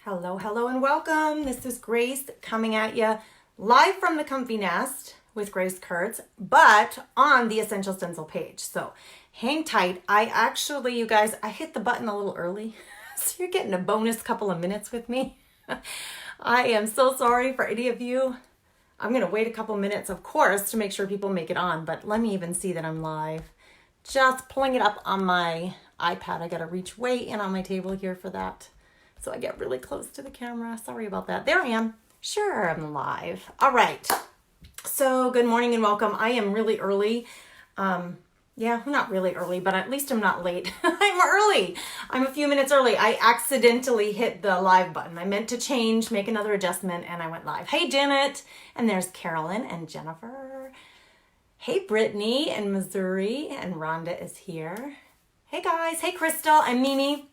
Hello, hello, and welcome. This is Grace coming at you live from the Comfy Nest with Grace Kurtz, but on the Essential Stencil page. So hang tight. You guys, I hit the button a little early, so you're getting a bonus couple of minutes with me. I am so sorry for any of you. I'm going to wait a couple minutes, of course, to make sure people make it on, but let me even see that I'm live. Just pulling it up on my iPad. I got to reach way in on my table here for that. So I get really close to the camera. Sorry about that. There I am. Sure, I'm live. All right. So good morning and welcome. I am really early. Not really early, but at least I'm not late. I'm early. I'm a few minutes early. I accidentally hit the live button. I meant to make another adjustment, and I went live. Hey, Janet. And there's Carolyn and Jennifer. Hey, Brittany and Missouri. And Rhonda is here. Hey, guys. Hey, Crystal and Mimi.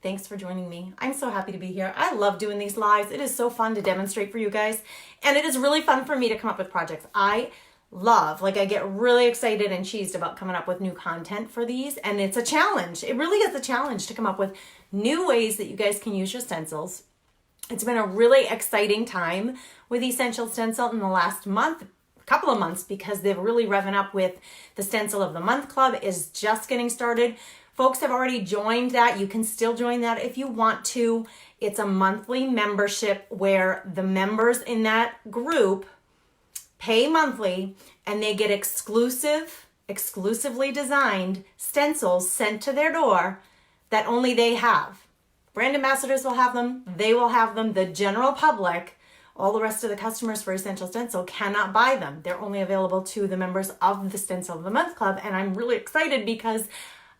Thanks for joining me. I'm so happy to be here. I love doing these lives. It is so fun to demonstrate for you guys. And it is really fun for me to come up with projects. I get really excited and cheesed about coming up with new content for these. And it's a challenge. It really is a challenge to come up with new ways that you guys can use your stencils. It's been a really exciting time with Essential Stencil in the last couple of months, because they're really revving up with the Stencil of the Month Club is just getting started. Folks have already joined that. You can still join that if you want to. It's a monthly membership where the members in that group pay monthly and they get exclusively designed stencils sent to their door that only they have. Brand ambassadors will have them. They will have them. The general public, all the rest of the customers for Essential Stencil cannot buy them. They're only available to the members of the Stencil of the Month Club. And I'm really excited because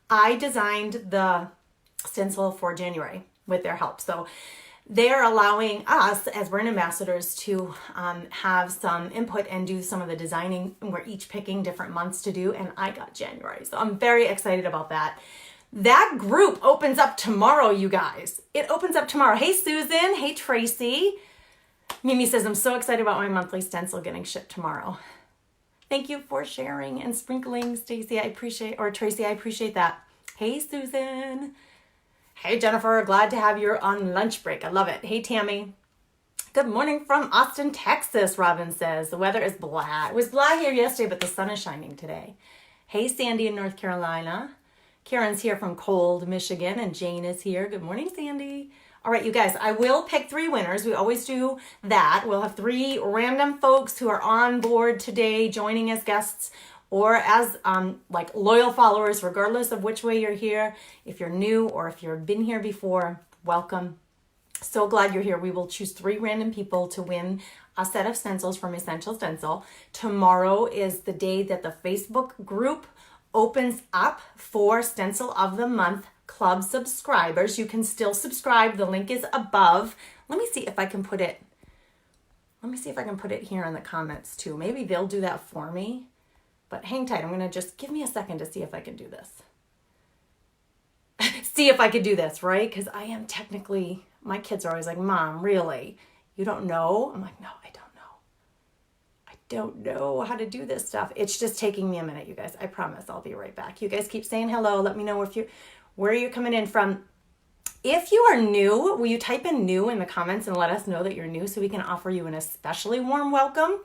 I designed the stencil for January with their help. So they're allowing us as brand ambassadors to have some input and do some of the designing. We're each picking different months to do, and I got January. So I'm very excited about that. That group opens up tomorrow, you guys. It opens up tomorrow. Hey, Susan. Hey, Tracy. Mimi says, I'm so excited about my monthly stencil getting shipped tomorrow. Thank you for sharing and sprinkling, Tracy. I appreciate that. Hey, Susan. Hey, Jennifer. Glad to have you on lunch break. I love it. Hey, Tammy. Good morning from Austin, Texas, Robin says. The weather is blah. It was blah here yesterday, but the sun is shining today. Hey, Sandy in North Carolina. Karen's here from cold Michigan, and Jane is here. Good morning, Sandy. All right, you guys, I will pick 3 winners. We always do that. We'll have 3 random folks who are on board today, joining as guests or as loyal followers, regardless of which way you're here. If you're new or if you've been here before, welcome. So glad you're here. We will choose 3 random people to win a set of stencils from Essential Stencil. Tomorrow is the day that the Facebook group opens up for Stencil of the Month Club subscribers. You can still subscribe. The link is above. Let me see if I can put it here in the comments too. Maybe they'll do that for me. But hang tight. I'm going to just give me a second to see if I can do this. See if I could do this, right? Because I am technically, my kids are always like, Mom, really? You don't know? I'm like, no, I don't know. I don't know how to do this stuff. It's just taking me a minute, you guys. I promise I'll be right back. You guys keep saying hello. Let me know where you're coming in from. If you are new, will you type in new in the comments and let us know that you're new so we can offer you an especially warm welcome.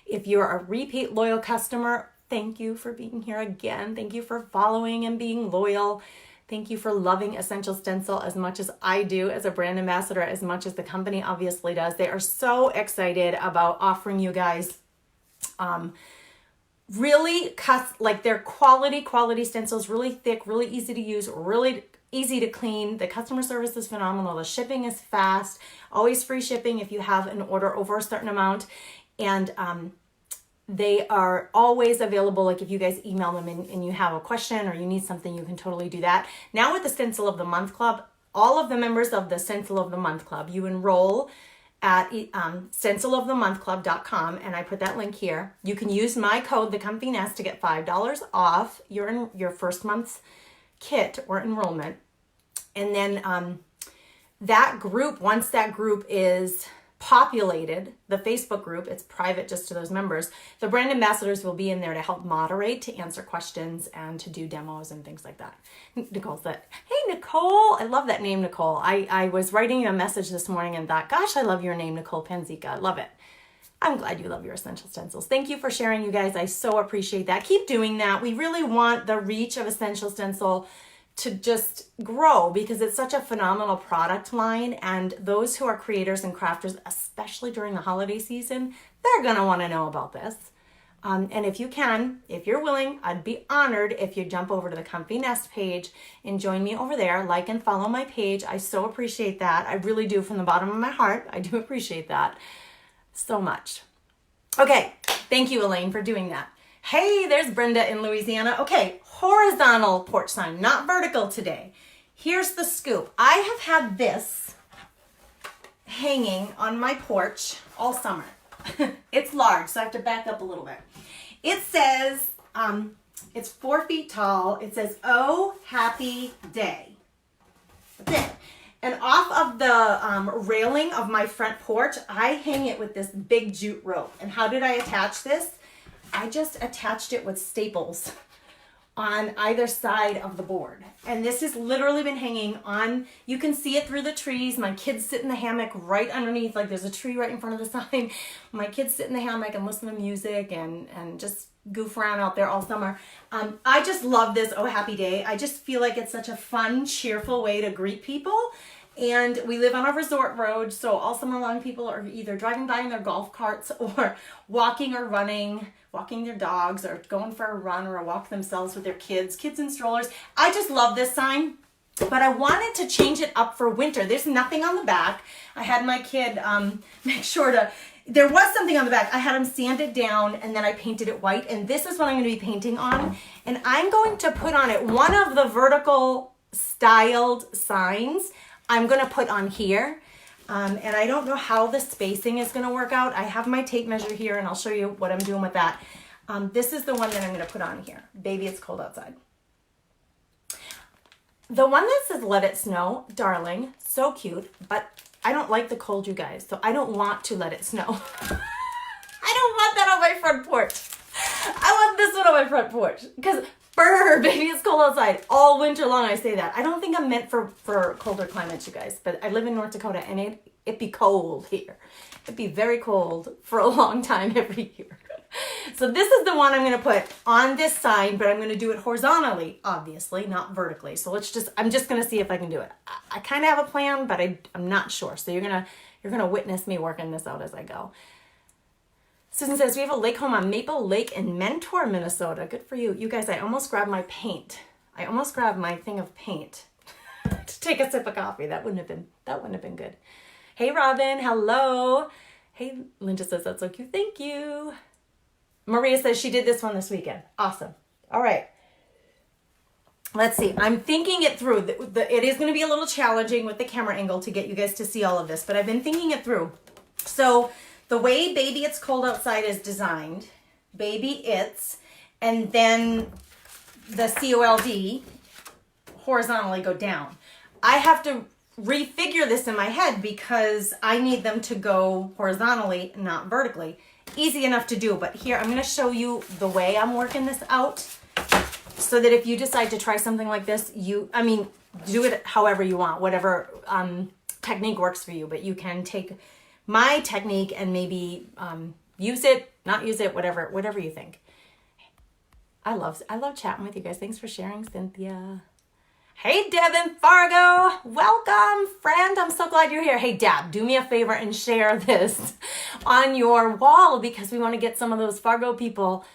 If you're a repeat loyal customer, thank you for being here again. Thank you for following and being loyal. Thank you for loving Essential Stencil as much as I do as a brand ambassador, as much as the company obviously does. They are so excited about offering you guys they're quality stencils, really thick, really easy to use, really easy to clean. The customer service is phenomenal. The shipping is fast, always free shipping if you have an order over a certain amount. And they are always available. Like if you guys email them and you have a question or you need something, you can totally do that. Now with the Stencil of the Month Club, all of the members of the Stencil of the Month Club, you enroll at stencilofthemonthclub.com, and I put that link here. You can use my code, the Comfy Nest, to get $5 off your first month's kit or enrollment. And then that group, once that group is populated the Facebook group. It's private just to those members. The brand ambassadors will be in there to help moderate, to answer questions, and to do demos and things like that. Nicole said, hey, Nicole. I love that name, Nicole. I was writing you a message this morning and thought, gosh, I love your name, Nicole Penzica. I love it. I'm glad you love your Essential Stencils. Thank you for sharing, you guys. I so appreciate that. Keep doing that. We really want the reach of Essential Stencil to just grow because it's such a phenomenal product line, and those who are creators and crafters, especially during the holiday season, they're gonna wanna know about this. And if you can, if you're willing, I'd be honored if you jump over to the Comfy Nest page and join me over there, like and follow my page. I so appreciate that. I really do, from the bottom of my heart. I do appreciate that so much. Okay, thank you, Elaine, for doing that. Hey, there's Brenda in Louisiana. Okay, horizontal porch sign, not vertical today. Here's the scoop. I have had this hanging on my porch all summer. It's large, so I have to back up a little bit. It says, it's 4 feet tall. It says, "Oh, happy day." That's it. And off of the railing of my front porch, I hang it with this big jute rope. And how did I attach this? I just attached it with staples on either side of the board. And this has literally been hanging on, you can see it through the trees. My kids sit in the hammock right underneath, like there's a tree right in front of the sign. My kids sit in the hammock and listen to music and just goof around out there all summer. I just love this "Oh Happy Day." I just feel like it's such a fun, cheerful way to greet people. And we live on a resort road, so all summer long people are either driving by in their golf carts or walking or running, walking their dogs, or going for a run or a walk themselves with their kids in strollers. I just love this sign, but I wanted to change it up for winter. There's nothing on the back. I had my kid make sure to, there was something on the back. I had him sand it down and then I painted it white, and this is what I'm going to be painting on. And I'm going to put on it one of the vertical styled signs I'm going to put on here. And I don't know how the spacing is going to work out. I have my tape measure here and I'll show you what I'm doing with that. This is the one that I'm going to put on here. Baby, it's cold outside. The one that says "Let It Snow," darling, so cute, but I don't like the cold, you guys, so I don't want to let it snow. I don't want that on my front porch. I want this one on my front porch because brr, baby, it's cold outside. All winter long I say that. I don't think I'm meant for colder climates, you guys, but I live in North Dakota and it'd be cold here. It'd be very cold for a long time every year. So this is the one I'm going to put on this sign, but I'm going to do it horizontally, obviously, not vertically. So I'm just going to see if I can do it. I kind of have a plan, but I'm not sure. So you're going to witness me working this out as I go. Susan says, we have a lake home on Maple Lake in Mentor, Minnesota. Good for you. You guys, I almost grabbed my paint. I almost grabbed my thing of paint to take a sip of coffee. That wouldn't have been good. Hey, Robin. Hello. Hey, Linda says, that's so cute. Thank you. Maria says she did this one this weekend. Awesome. All right. Let's see. I'm thinking it through. It is going to be a little challenging with the camera angle to get you guys to see all of this, but I've been thinking it through. So the way Baby It's Cold Outside is designed, Baby It's, and then the COLD horizontally go down. I have to refigure this in my head because I need them to go horizontally, not vertically. Easy enough to do, but here I'm going to show you the way I'm working this out so that if you decide to try something like this, do it however you want, whatever technique works for you, but you can take my technique and maybe use it, not use it, whatever you think. I love chatting with you guys. Thanks for sharing, Cynthia. Hey, Deb in Fargo. Welcome, friend. I'm so glad you're here. Hey, Deb, do me a favor and share this on your wall because we want to get some of those Fargo people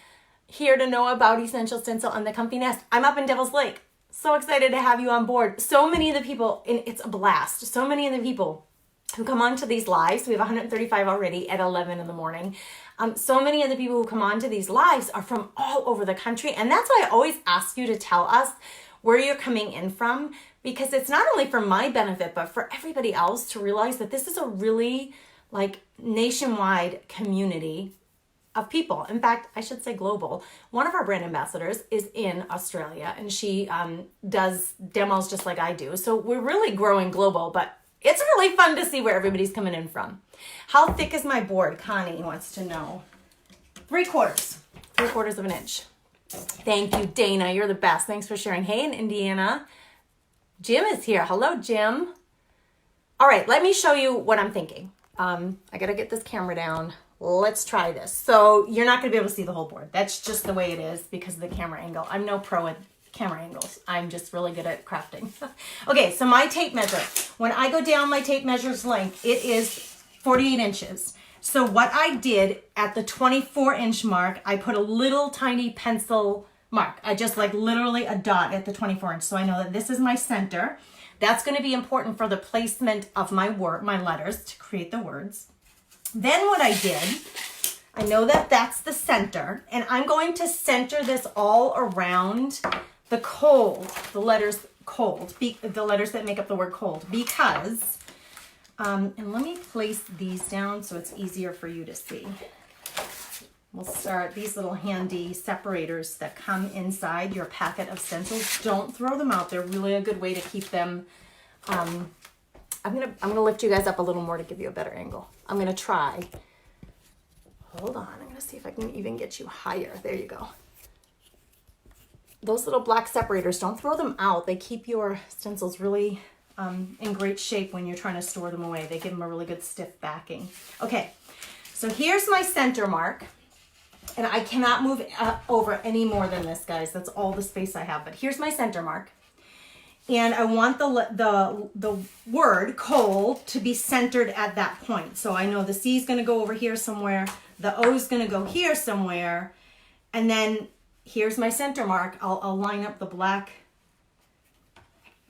here to know about Essential Stencil and the Comfy Nest. I'm up in Devil's Lake. So excited to have you on board. So many of the people, and it's a blast. So many of the people who come onto these lives, we have 135 already at 11 in the morning. So many of the people who come onto these lives are from all over the country. And that's why I always ask you to tell us where you're coming in from, because it's not only for my benefit, but for everybody else to realize that this is a really nationwide community of people. In fact, I should say global. One of our brand ambassadors is in Australia and she does demos just like I do. So we're really growing global, but It's really fun to see where everybody's coming in from. How thick is my board? Connie wants to know. 3/4 of an inch. Thank you, Dana. You're the best. Thanks for sharing. Hey, in Indiana. Jim is here. Hello, Jim. All right, let me show you what I'm thinking. I got to get this camera down. Let's try this. So you're not going to be able to see the whole board. That's just the way it is because of the camera angle. I'm no pro at camera angles. I'm just really good at crafting. Okay, so my tape measure. When I go down my tape measure's length, it is 48 inches. So what I did at the 24-inch mark, I put a little tiny pencil mark. I just like literally a dot at the 24-inch. So I know that this is my center. That's going to be important for the placement of my letters to create the words. Then what I did, I know that that's the center, and I'm going to center this all around the cold, the letters cold, the letters that make up the word cold, because, and let me place these down so it's easier for you to see. We'll start these little handy separators that come inside your packet of stencils. Don't throw them out. They're really a good way to keep them. I'm gonna lift you guys up a little more to give you a better angle. I'm gonna try. Hold on. I'm gonna see if I can even get you higher. There you go. Those little black separators, don't throw them out. They keep your stencils really in great shape when you're trying to store them away. They give them a really good stiff backing. Okay, so here's my center mark. And I cannot move over any more than this, guys. That's all the space I have. But here's my center mark. And I want the word cold to be centered at that point. So I know the C is going to go over here somewhere. The O is going to go here somewhere. And then here's my center mark. I'll line up the black.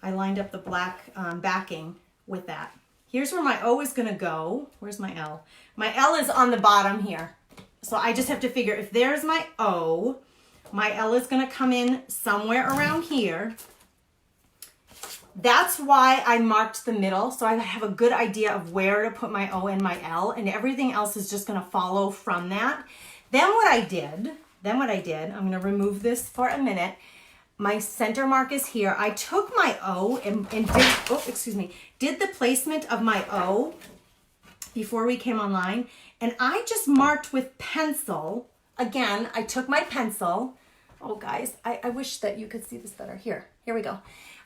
I lined up the black backing with that. Here's where my O is going to go. Where's my L? My L is on the bottom here. So I just have to figure if there's my O, my L is going to come in somewhere around here. That's why I marked the middle. So I have a good idea of where to put my O and my L, and everything else is just going to follow from that. Then what I did, I'm going to remove this for a minute. My center mark is here. I took my O and did the placement of my O before we came online. And I just marked with pencil. Again, I took my pencil. Oh, guys, I wish that you could see this better. Here we go.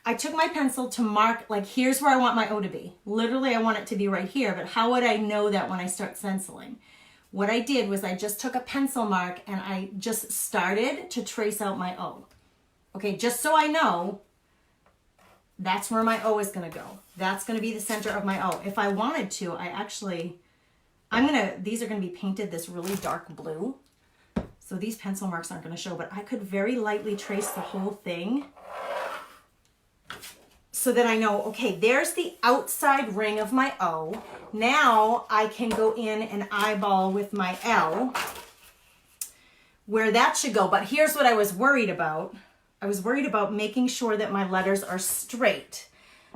I took my pencil to mark, like, here's where I want my O to be. Literally, I want it to be right here, but how would I know that when I start stenciling? What I did was I just took a pencil mark and I just started to trace out my O. Okay, just so I know that's where my O is going to go. That's going to be the center of my O. If I wanted to, these are going to be painted this really dark blue. So these pencil marks aren't going to show, but I could very lightly trace the whole thing so that I know, okay, there's the outside ring of my O. Now I can go in and eyeball with my L where that should go. But here's what I was worried about. I was worried about making sure that my letters are straight.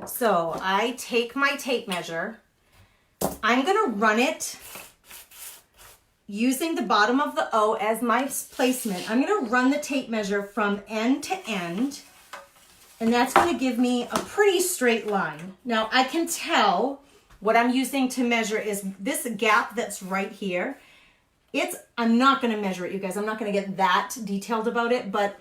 So I take my tape measure. I'm going to run it using the bottom of the O as my placement. I'm going to run the tape measure from end to end, and that's going to give me a pretty straight line. Now I can tell what I'm using to measure is this gap that's right here. I'm not going to measure it, you guys. I'm not going to get that detailed about it, but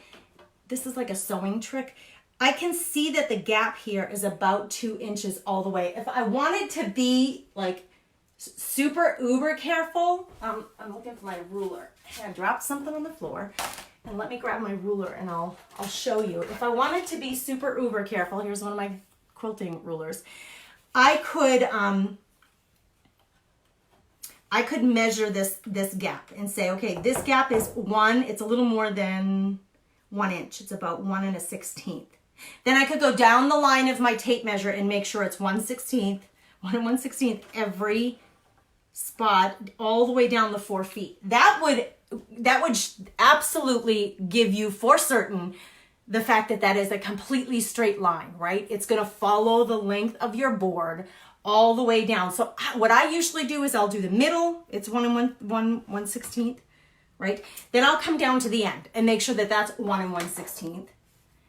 this is like a sewing trick. I can see that the gap here is about 2 inches all the way. If I wanted to be like super uber careful, I'm looking for my ruler. I dropped something on the floor, and let me grab my ruler and I'll show you. If I wanted to be super uber careful, here's one of my quilting rulers. I could measure this gap and say, okay, this gap is it's a little more than 1 inch. It's about 1 1/16. Then I could go down the line of my tape measure and make sure it's 1/16, 1 1/16 every spot all the way down the 4 feet. That would absolutely give you for certain the fact that that is a completely straight line, right? It's going to follow the length of your board all the way down. So what I usually do is I'll do the middle. It's 1 1/16, right? Then I'll come down to the end and make sure that that's 1 1/16.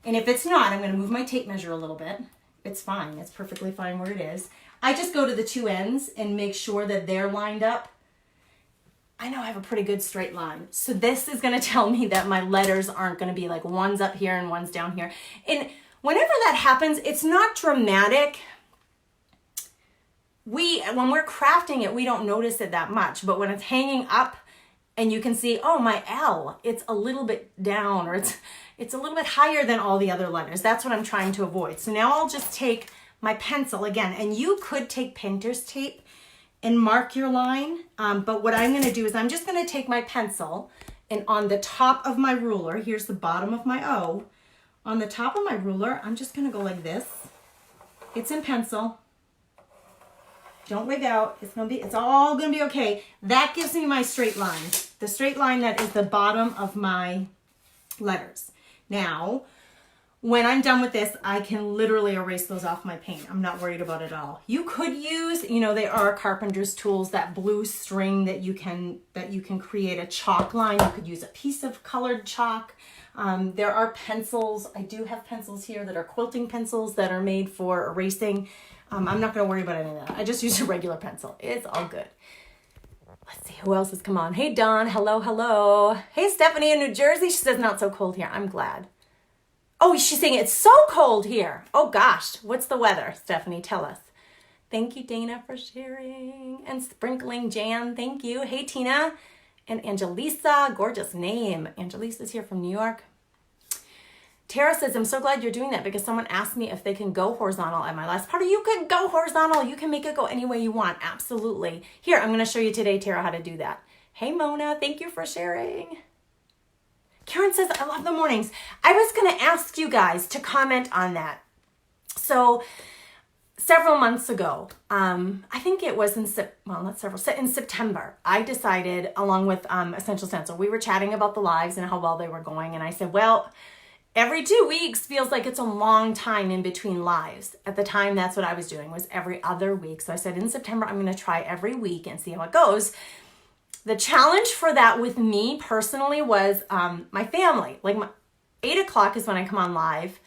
And if it's not, I'm going to move my tape measure a little bit. It's fine. It's perfectly fine where it is. I just go to the two ends and make sure that they're lined up. I know I have a pretty good straight line. So this is going to tell me that my letters aren't going to be like one's up here and one's down here. And whenever that happens, it's not dramatic. When we're crafting it, we don't notice it that much. But when it's hanging up and you can see, oh, my L, it's a little bit down, or it's a little bit higher than all the other letters. That's what I'm trying to avoid. So now I'll just take my pencil again, and you could take painter's tape and mark your line. But what I'm gonna do is I'm just gonna take my pencil, and on the top of my ruler, here's the bottom of my O, on the top of my ruler, I'm just gonna go like this. It's in pencil. Don't wig out. It's all gonna be okay. That gives me my straight line. The straight line that is the bottom of my letters. Now, when I'm done with this, I can literally erase those off my paint. I'm not worried about it at all. You could use, there are carpenter's tools, that blue string that you can create a chalk line. You could use a piece of colored chalk. There are pencils. I do have pencils here that are quilting pencils that are made for erasing. I'm not going to worry about any of that. I just use a regular pencil. It's all good. Let's see who else has come on. Hey, Dawn. Hello, hello. Hey, Stephanie in New Jersey. She says not so cold here. I'm glad. Oh, she's saying it's so cold here. Oh, gosh. What's the weather? Stephanie, tell us. Thank you, Dana, for sharing. And sprinkling Jan. Thank you. Hey, Tina. And Angelisa. Gorgeous name. Angelisa's here from New York. Tara says, I'm so glad you're doing that because someone asked me if they can go horizontal at my last party. You could go horizontal. You can make it go any way you want. Absolutely. Here, I'm going to show you today, Tara, how to do that. Hey, Mona. Thank you for sharing. Karen says, I love the mornings. I was going to ask you guys to comment on that. So several months ago, I think it was in September, I decided, along with Essential Stencil, we were chatting about the lives and how well they were going. And I said, well, every 2 weeks feels like it's a long time in between lives. At the time, that's what I was doing, was every other week. So I said, in September, I'm going to try every week and see how it goes. The challenge for that with me personally was my family. Like 8 o'clock is when I come on live.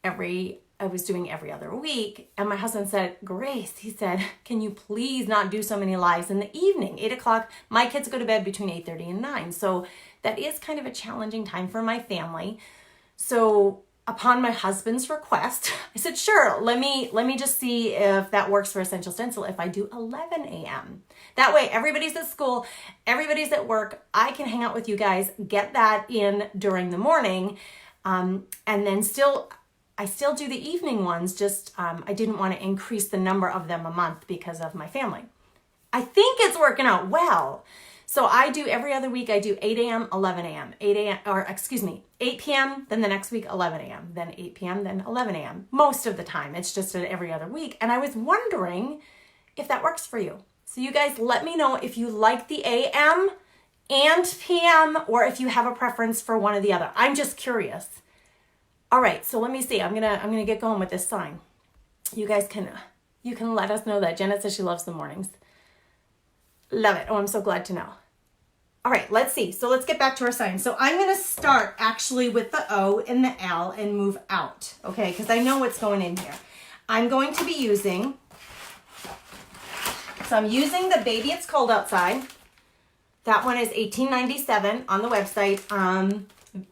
I was doing every other week. And my husband said, Grace, he said, can you please not do so many lives in the evening? 8 o'clock, my kids go to bed between 8:30 and 9. So that is kind of a challenging time for my family. So upon my husband's request, I said, sure, let me just see if that works for Essential Stencil if I do 11 a.m. That way, everybody's at school, everybody's at work. I can hang out with you guys, get that in during the morning, and then I still do the evening ones, just I didn't want to increase the number of them a month because of my family. I think it's working out well. So I do every other week, I do 8 a.m., 11 a.m., 8 p.m., then the next week, 11 a.m., then 8 p.m., then 11 a.m. Most of the time, it's just every other week. And I was wondering if that works for you. So you guys let me know if you like the a.m. and p.m. or if you have a preference for one or the other. I'm just curious. All right, so let me see. I'm gonna get going with this sign. You guys can let us know that. Jenna says she loves the mornings. Love it. Oh, I'm so glad to know. All right, let's see. So let's get back to our sign. So I'm going to start actually with the O and the L and move out, okay? Because I know what's going in here. I'm going to be using, so I'm using the Baby It's Cold Outside. That one is $18.97 on the website.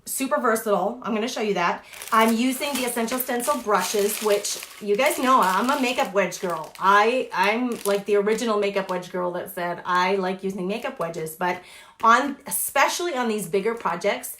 Super versatile. I'm going to show you that. I'm using the Essential Stencil brushes, which you guys know I'm a makeup wedge girl. I'm like the original makeup wedge girl that said I like using makeup wedges, but especially on these bigger projects,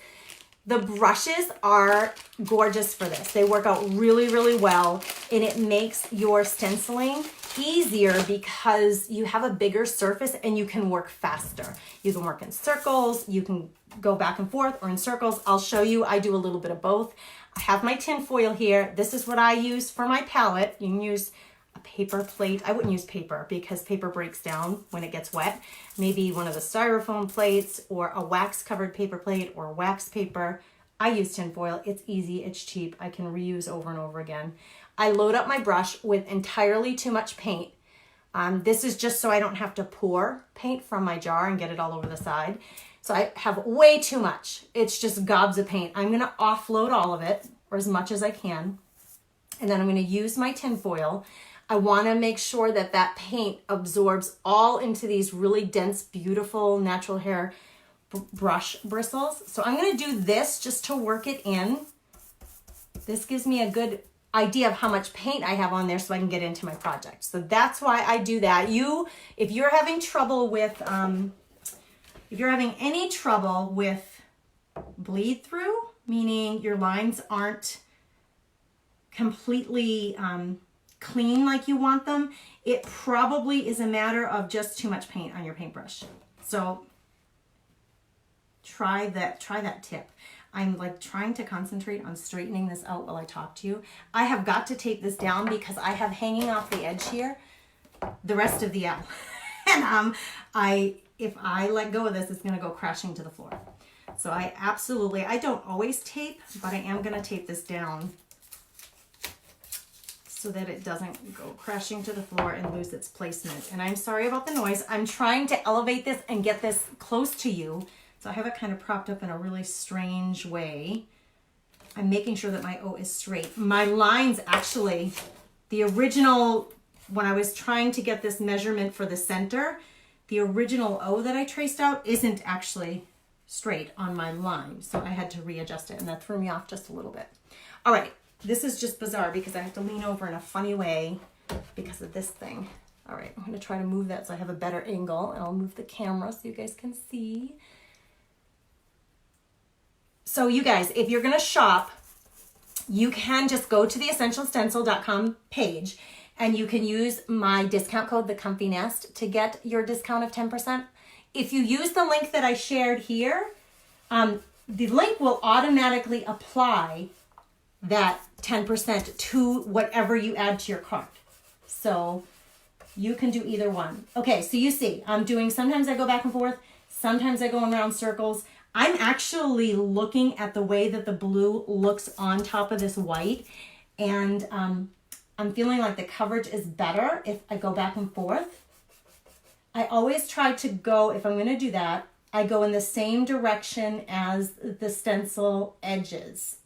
the brushes are gorgeous for this. They work out really, really well, and it makes your stenciling easier because you have a bigger surface and you can work faster. You can work in circles, you can go back and forth or in circles. I'll show you, I do a little bit of both. I have my tin foil here. This is what I use for my palette. You can use a paper plate. I wouldn't use paper because paper breaks down when it gets wet. Maybe one of the styrofoam plates or a wax covered paper plate or wax paper. I use tin foil. It's easy, it's cheap. I can reuse over and over again. I load up my brush with entirely too much paint. This is just so I don't have to pour paint from my jar and get it all over the side. So I have way too much. It's just gobs of paint. I'm going to offload all of it, or as much as I can. And then I'm going to use my tin foil. I want to make sure that that paint absorbs all into these really dense, beautiful natural hair brush bristles. So I'm going to do this just to work it in. This gives me a good idea of how much paint I have on there so I can get into my project. So that's why I do that. If you're having trouble with, if you're having any trouble with bleed through, meaning your lines aren't completely clean like you want them, it probably is a matter of just too much paint on your paintbrush. So try that tip. I'm like trying to concentrate on straightening this out while I talk to you. I have got to tape this down because I have hanging off the edge here the rest of the L. And if I let go of this, it's gonna go crashing to the floor. So I don't always tape, but I am gonna tape this down so that it doesn't go crashing to the floor and lose its placement. And I'm sorry about the noise. I'm trying to elevate this and get this close to you. So I have it kind of propped up in a really strange way. I'm making sure that my O is straight. My lines actually, the original, when I was trying to get this measurement for the center, the original O that I traced out isn't actually straight on my line. So I had to readjust it and that threw me off just a little bit. All right. This is just bizarre because I have to lean over in a funny way because of this thing. All right, I'm gonna try to move that so I have a better angle, and I'll move the camera so you guys can see. So you guys, if you're gonna shop, you can just go to the essentialstencil.com page and you can use my discount code, the Comfy Nest, to get your discount of 10%. If you use the link that I shared here, the link will automatically apply that 10% to whatever you add to your cart. So you can do either one. Okay, so you see, I'm doing, sometimes I go back and forth, sometimes I go in round circles. I'm actually looking at the way that the blue looks on top of this white, and I'm feeling like the coverage is better if I go back and forth. I always try to go, if I'm gonna do that, I go in the same direction as the stencil edges.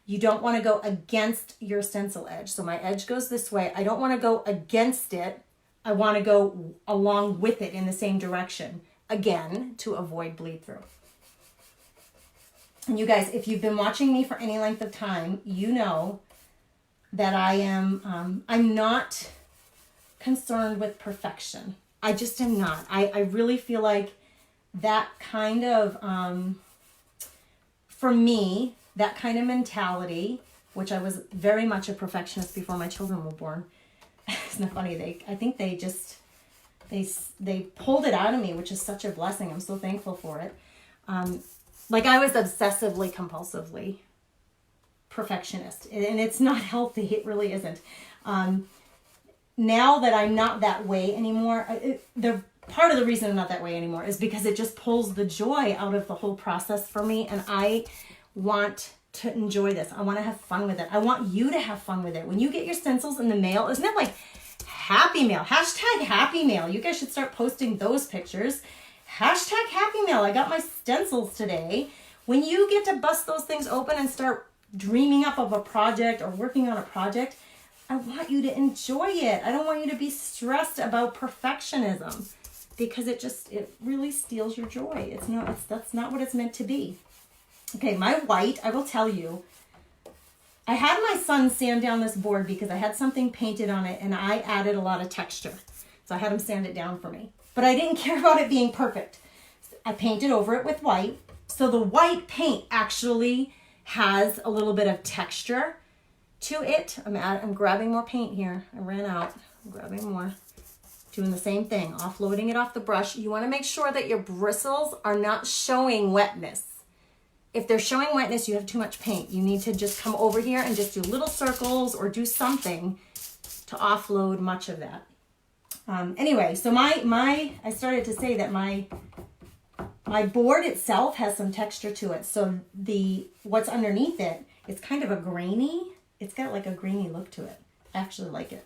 You don't want to go against your stencil edge. So my edge goes this way. I don't want to go against it. I want to go along with it in the same direction, again, to avoid bleed through. And you guys, if you've been watching me for any length of time, you know that I'm not concerned with perfection. I just am not. I really feel like that kind of, for me, that kind of mentality, which I was very much a perfectionist before my children were born. Isn't that funny? I think they pulled it out of me, which is such a blessing. I'm so thankful for it. Like I was obsessively, compulsively perfectionist, and it's not healthy. It really isn't. Now that I'm not that way anymore, part of the reason I'm not that way anymore is because it just pulls the joy out of the whole process for me, and I want to enjoy this. I want to have fun with it. I want you to have fun with it. When you get your stencils in the mail, isn't it like Happy Mail? Hashtag Happy Mail. You guys should start posting those pictures. Hashtag Happy Mail. I got my stencils today. When you get to bust those things open and start dreaming up of a project or working on a project, I want you to enjoy it. I don't want you to be stressed about perfectionism because it really steals your joy. That's not what it's meant to be. Okay, my white, I will tell you, I had my son sand down this board because I had something painted on it and I added a lot of texture. So I had him sand it down for me. But I didn't care about it being perfect. I painted over it with white. So the white paint actually has a little bit of texture to it. I'm grabbing more paint here. I ran out. I'm grabbing more. Doing the same thing, offloading it off the brush. You want to make sure that your bristles are not showing wetness. If they're showing wetness, you have too much paint. You need to just come over here and just do little circles or do something to offload much of that. Anyway, so I started to say that my board itself has some texture to it. So what's underneath it, it's kind of it's got like a grainy look to it. I actually like it.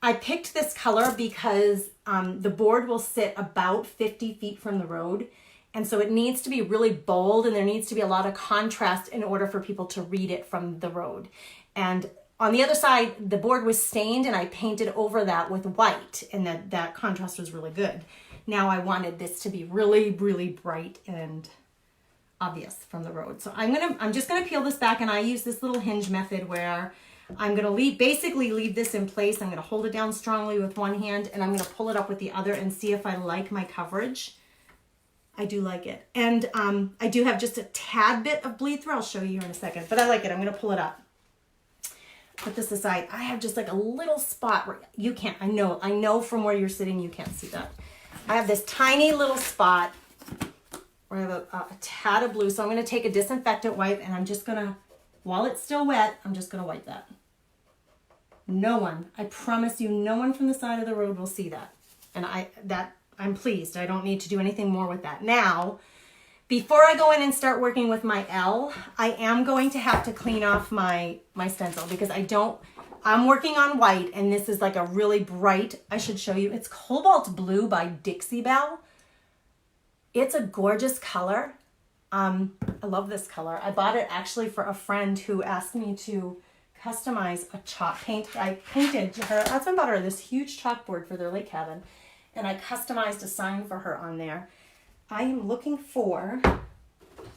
I picked this color because the board will sit about 50 feet from the road. And so it needs to be really bold and there needs to be a lot of contrast in order for people to read it from the road. And on the other side, the board was stained and I painted over that with white, and that contrast was really good. Now I wanted this to be really, really bright and obvious from the road. So I'm just gonna peel this back, and I use this little hinge method where I'm gonna basically leave this in place. I'm gonna hold it down strongly with one hand, and I'm gonna pull it up with the other and see if I like my coverage. I do like it. And I do have just a tad bit of bleed through. I'll show you here in a second, but I like it. I'm gonna pull it up. Put this aside. I have just like a little spot where you can't, I know from where you're sitting, you can't see that. I have this tiny little spot where I have a tad of blue. So I'm gonna take a disinfectant wipe, and I'm just gonna, while it's still wet, I'm just gonna wipe that. No one, I promise you, no one from the side of the road will see that. And I'm pleased. I don't need to do anything more with that. Now, before I go in and start working with my L, I am going to have to clean off my stencil, because I'm working on white, and this is like a really bright, I should show you. It's Cobalt Blue by Dixie Belle. It's a gorgeous color. I love this color. I bought it actually for a friend who asked me to customize a chalk paint. I painted her husband bought her this huge chalkboard for their lake cabin, and I customized a sign for her on there. I'm looking for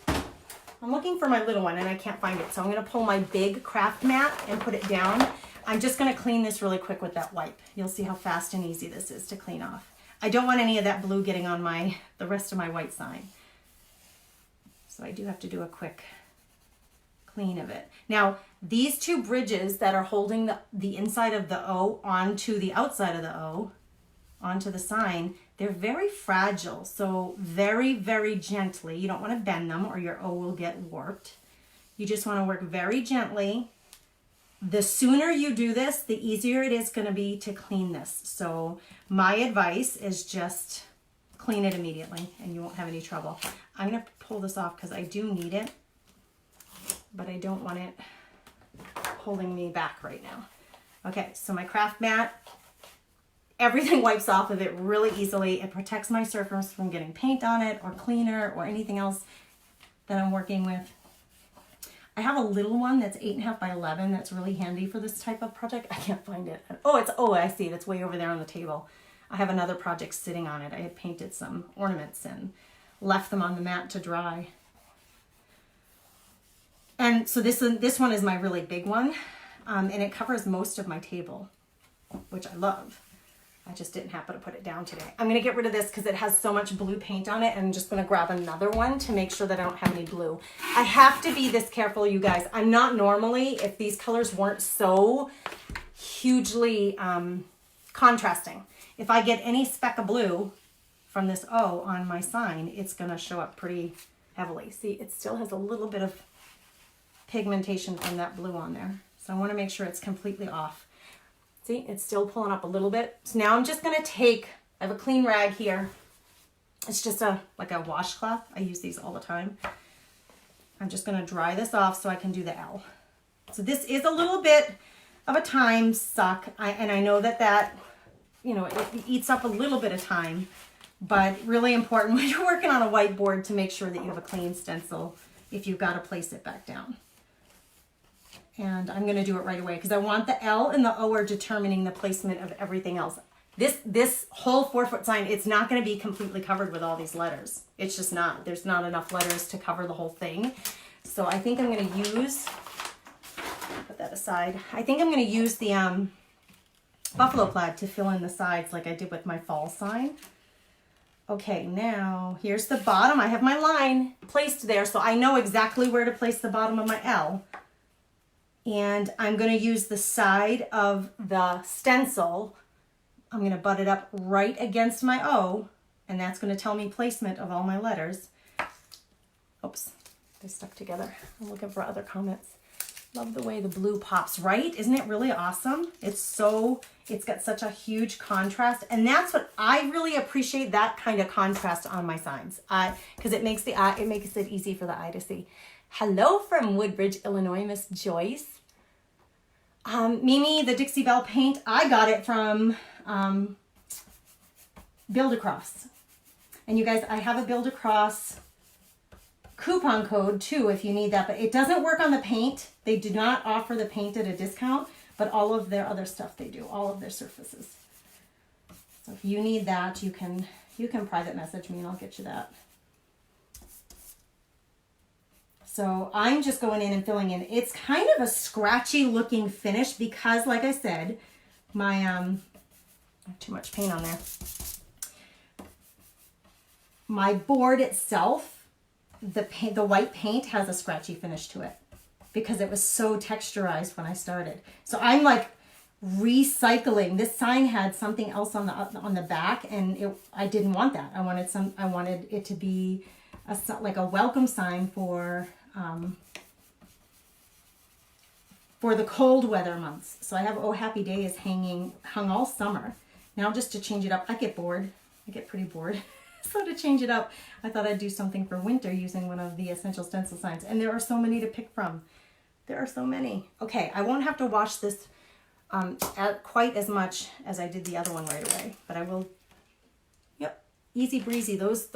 my little one, and I can't find it. So I'm going to pull my big craft mat and put it down. I'm just going to clean this really quick with that wipe. You'll see how fast and easy this is to clean off. I don't want any of that blue getting on the rest of my white sign. So I do have to do a quick clean of it. Now, these two bridges that are holding the inside of the O onto the outside of the O, onto the sign, they're very fragile. So very, very gently. You don't want to bend them or your O will get warped. You just want to work very gently. The sooner you do this, the easier it is going to be to clean this. So my advice is just clean it immediately and you won't have any trouble. I'm going to pull this off because I do need it, but I don't want it holding me back right now. Okay, so my craft mat, everything wipes off of it really easily. It protects my surface from getting paint on it or cleaner or anything else that I'm working with. I have a little one that's 8.5 by 11 that's really handy for this type of project. I can't find it. Oh, I see it. It's way over there on the table. I have another project sitting on it. I had painted some ornaments and left them on the mat to dry. And so this one is my really big one, and it covers most of my table, which I love. I just didn't happen to put it down today. I'm going to get rid of this because it has so much blue paint on it, and I'm just going to grab another one to make sure that I don't have any blue. I have to be this careful, you guys. I'm not normally, if these colors weren't so hugely contrasting. If I get any speck of blue from this O on my sign, it's going to show up pretty heavily. See, it still has a little bit of pigmentation from that blue on there. So I want to make sure it's completely off. See, it's still pulling up a little bit. So now I'm just going to I have a clean rag here. It's just like a washcloth. I use these all the time. I'm just going to dry this off so I can do the L. So this is a little bit of a time suck. And I know that, it eats up a little bit of time, but really important when you're working on a whiteboard to make sure that you have a clean stencil if you've got to place it back down. And I'm going to do it right away because I want the L and the O are determining the placement of everything else. This whole 4-foot sign, it's not going to be completely covered with all these letters. It's just not. There's not enough letters to cover the whole thing. So I think I'm going to put that aside. I think I'm going to use the buffalo plaid to fill in the sides like I did with my fall sign. Okay, now here's the bottom. I have my line placed there, so I know exactly where to place the bottom of my L. And I'm going to use the side of the stencil. I'm going to butt it up right against my O, and that's going to tell me placement of all my letters. Oops, they're stuck together. I'm looking for other comments. Love the way the blue pops, right? Isn't it really awesome? It's got such a huge contrast, and that's what I really appreciate, that kind of contrast on my signs, because it makes it easy for the eye to see. Hello from Woodbridge, Illinois, Miss Joyce. Mimi, the Dixie Belle paint, I got it from Build Across. And you guys, I have a Build Across coupon code too if you need that, but it doesn't work on the paint. They do not offer the paint at a discount, but all of their other stuff they do, all of their surfaces. So if you need that, you can private message me and I'll get you that. So I'm just going in and filling in. It's kind of a scratchy looking finish because, like I said, my I have too much paint on there. My board itself, the white paint has a scratchy finish to it because it was so texturized when I started. So I'm like recycling. This sign had something else on the back, and I didn't want that. I wanted it to be like a welcome sign for the cold weather months. So I have Oh Happy Day is hung all summer. Now just to change it up, I get bored. I get pretty bored. So to change it up, I thought I'd do something for winter using one of the Essential Stencil signs. And there are so many to pick from. There are so many. Okay, I won't have to wash this quite as much as I did the other one right away, but I will. Yep, easy breezy. Those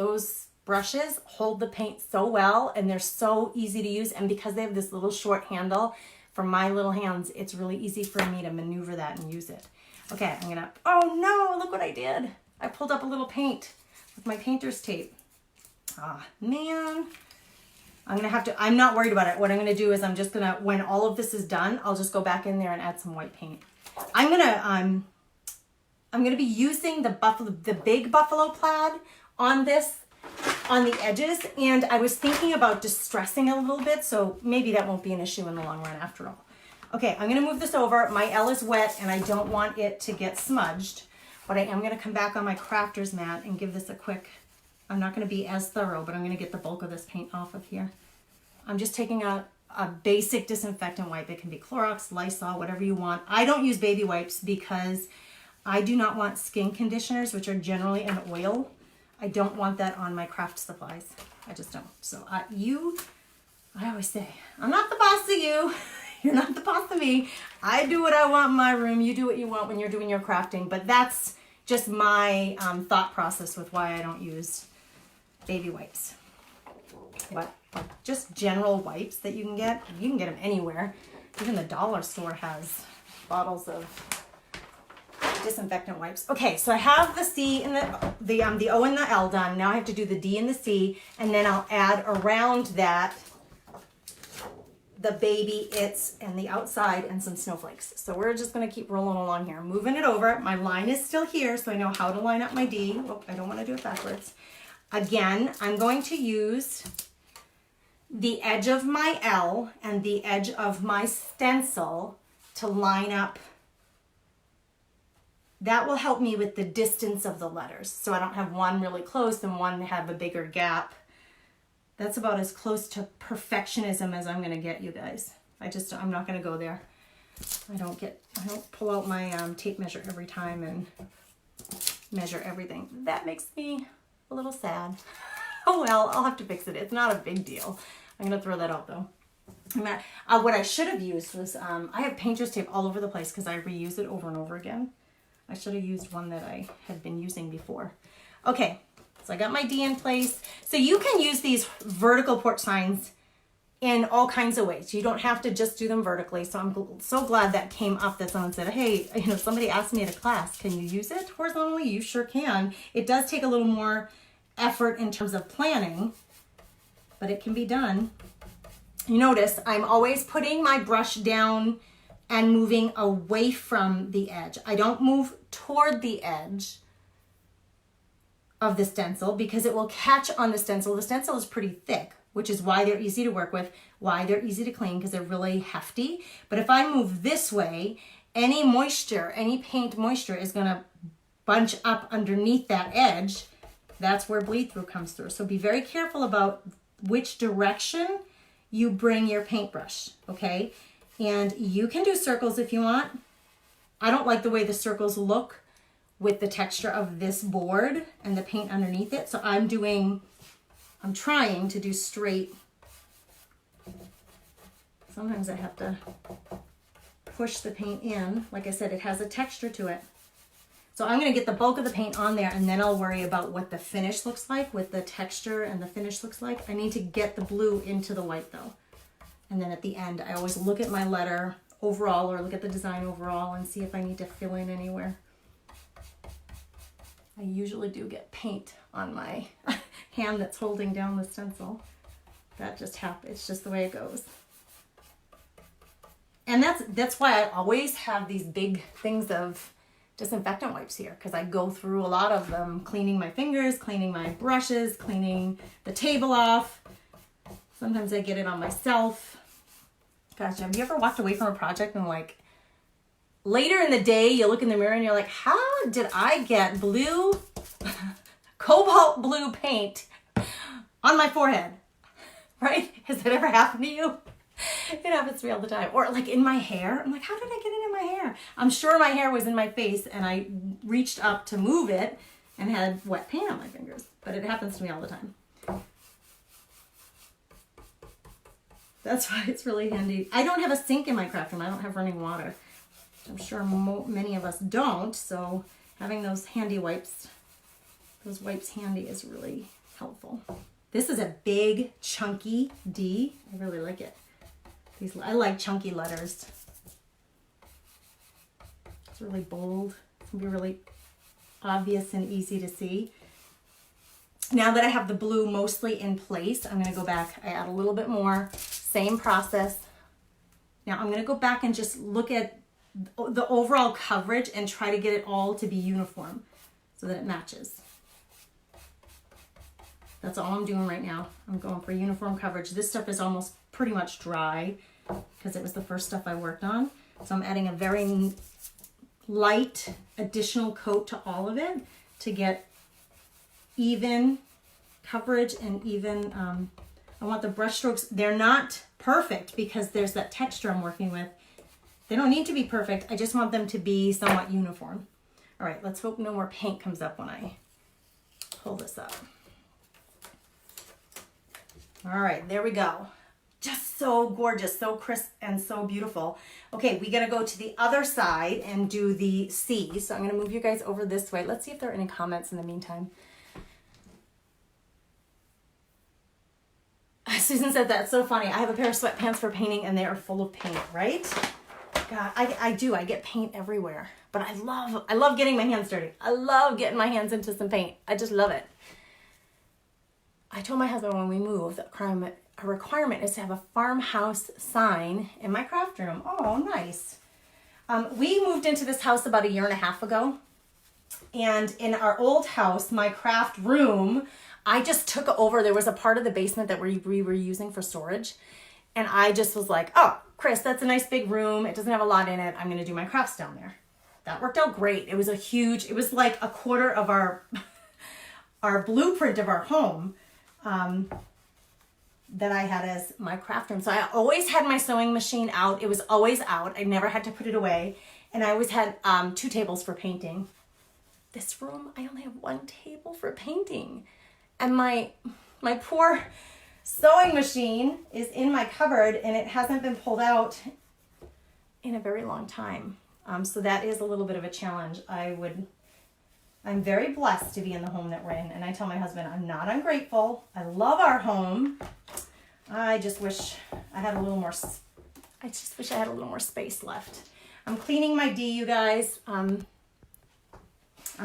brushes hold the paint so well, and they're so easy to use. And because they have this little short handle, for my little hands, it's really easy for me to maneuver that and use it. Okay, I'm gonna, oh no, look what I did. I pulled up a little paint with my painter's tape. Ah, man. I'm not worried about it. What I'm gonna do is I'm just gonna, when all of this is done, I'll just go back in there and add some white paint. I'm gonna be using the big buffalo plaid on the edges, and I was thinking about distressing a little bit, so maybe that won't be an issue in the long run after all. Okay, I'm gonna move this over. My L is wet and I don't want it to get smudged, but I am gonna come back on my crafter's mat and give this a quick, I'm not gonna be as thorough, but I'm gonna get the bulk of this paint off of here. I'm just taking a basic disinfectant wipe. It can be Clorox, Lysol, whatever you want. I don't use baby wipes because I do not want skin conditioners, which are generally an oil. I don't want that on my craft supplies. I just don't. So I always say, I'm not the boss of you. You're not the boss of me. I do what I want in my room. You do what you want when you're doing your crafting. But that's just my thought process with why I don't use baby wipes. What? Just general wipes that you can get. You can get them anywhere. Even the dollar store has bottles of disinfectant wipes. Okay, so I have the C and the O and the L done. Now I have to do the D and the C, and then I'll add around that the baby its and the outside and some snowflakes. So we're just gonna keep rolling along here. Moving it over. My line is still here, so I know how to line up my D. Oh, I don't want to do it backwards. Again, I'm going to use the edge of my L and the edge of my stencil to line up. That will help me with the distance of the letters, so I don't have one really close and one have a bigger gap. That's about as close to perfectionism as I'm gonna get, you guys. I'm not gonna go there. I don't pull out my tape measure every time and measure everything. That makes me a little sad. Oh well, I'll have to fix it. It's not a big deal. I'm gonna throw that out though. What I should have used was, I have painter's tape all over the place because I reuse it over and over again. I should have used one that I had been using before. Okay, so I got my D in place. So you can use these vertical porch signs in all kinds of ways. You don't have to just do them vertically. So I'm so glad that came up, that someone said, hey, somebody asked me at a class, can you use it horizontally? You sure can. It does take a little more effort in terms of planning, but it can be done. You notice I'm always putting my brush down and moving away from the edge. I don't move toward the edge of the stencil because it will catch on the stencil. The stencil is pretty thick, which is why they're easy to work with, why they're easy to clean, because they're really hefty. But if I move this way, any moisture, any paint moisture is gonna bunch up underneath that edge. That's where bleed through comes through. So be very careful about which direction you bring your paintbrush, okay? And you can do circles if you want. I don't like the way the circles look with the texture of this board and the paint underneath it. So I'm trying to do straight. Sometimes I have to push the paint in. Like I said, it has a texture to it. So I'm going to get the bulk of the paint on there, and then I'll worry about what the finish looks like, what the texture and the finish looks like. I need to get the blue into the white though. And then at the end, I always look at my letter overall or look at the design overall and see if I need to fill in anywhere. I usually do get paint on my hand that's holding down the stencil. That just happens. It's just the way it goes. And that's why I always have these big things of disinfectant wipes here, because I go through a lot of them, cleaning my fingers, cleaning my brushes, cleaning the table off. Sometimes I get it on myself. Gosh, have you ever walked away from a project and like later in the day you look in the mirror and you're like, how did I get blue, cobalt blue paint on my forehead? Right? Has that ever happened to you? It happens to me all the time. Or like in my hair. I'm like, how did I get it in my hair? I'm sure my hair was in my face and I reached up to move it and had wet paint on my fingers. But it happens to me all the time. That's why it's really handy. I don't have a sink in my craft room. I don't have running water. I'm sure many of us don't. So having those handy wipes, those wipes handy is really helpful. This is a big, chunky D. I really like it. I like chunky letters. It's really bold. It's gonna be really obvious and easy to see. Now that I have the blue mostly in place, I'm gonna go back. I add a little bit more, same process. Now I'm gonna go back and just look at the overall coverage and try to get it all to be uniform so that it matches. That's all I'm doing right now. I'm going for uniform coverage. This stuff is almost pretty much dry because it was the first stuff I worked on. So I'm adding a very light additional coat to all of it to get even coverage and even, I want the brush strokes, they're not perfect because there's that texture I'm working with. They don't need to be perfect. I just want them to be somewhat uniform. All right, let's hope no more paint comes up when I pull this up. All right, there we go. Just so gorgeous, so crisp, and so beautiful. Okay, we gotta go to the other side and do the C. So I'm gonna move you guys over this way. Let's see if there are any comments in the meantime. Susan said, that's so funny. I have a pair of sweatpants for painting and they are full of paint, right? God, I do. I get paint everywhere. But I love getting my hands dirty. I love getting my hands into some paint. I just love it. I told my husband when we moved that a requirement is to have a farmhouse sign in my craft room. Oh, nice. We moved into this house about 1.5 years ago. And in our old house, my craft room, I just took over. There was a part of the basement that we were using for storage. And I just was like, oh, Chris, that's a nice big room. It doesn't have a lot in it. I'm going to do my crafts down there. That worked out great. It was it was like a quarter of our blueprint of our home that I had as my craft room. So I always had my sewing machine out. It was always out. I never had to put it away. And I always had 2 tables for painting. This room, I only have 1 table for painting. And my poor sewing machine is in my cupboard and it hasn't been pulled out in a very long time. So that is a little bit of a challenge. I'm very blessed to be in the home that we're in. And I tell my husband, I'm not ungrateful. I love our home. I just wish I had a little more space left. I'm cleaning my D, you guys. I'm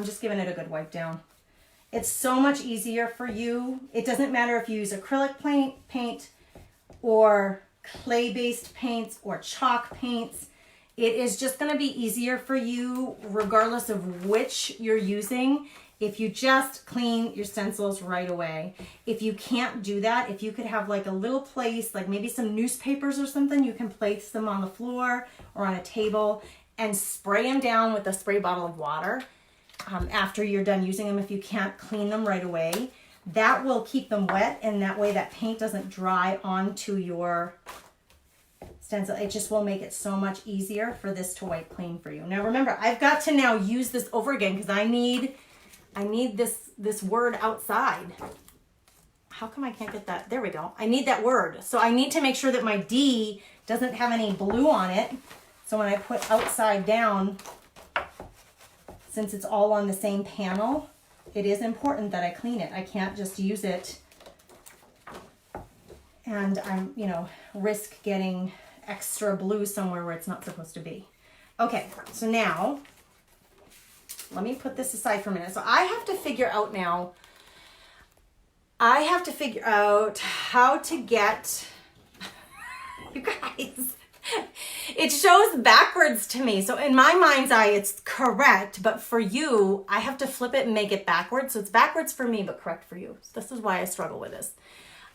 just giving it a good wipe down. It's so much easier for you. It doesn't matter if you use acrylic paint or clay-based paints or chalk paints. It is just going to be easier for you regardless of which you're using if you just clean your stencils right away. If you can't do that, if you could have like a little place, like maybe some newspapers or something, you can place them on the floor or on a table and spray them down with a spray bottle of water after you're done using them. If you can't clean them right away, that will keep them wet, and that way that paint doesn't dry onto your stencil. It just will make it so much easier for this to wipe clean for you. Now remember, I've got to now use this over again because I need this word outside. How come I can't get that? There we go. I need that word. So I need to make sure that my D doesn't have any blue on it. So when I put outside down, since it's all on the same panel, it is important that I clean it. I can't just use it and I'm, you know, risk getting extra blue somewhere where it's not supposed to be. Okay, so now let me put this aside for a minute. So I have to figure out now, how to get, you guys, it shows backwards to me. So in my mind's eye, it's correct, but for you, I have to flip it and make it backwards. So it's backwards for me, but correct for you. So this is why I struggle with this.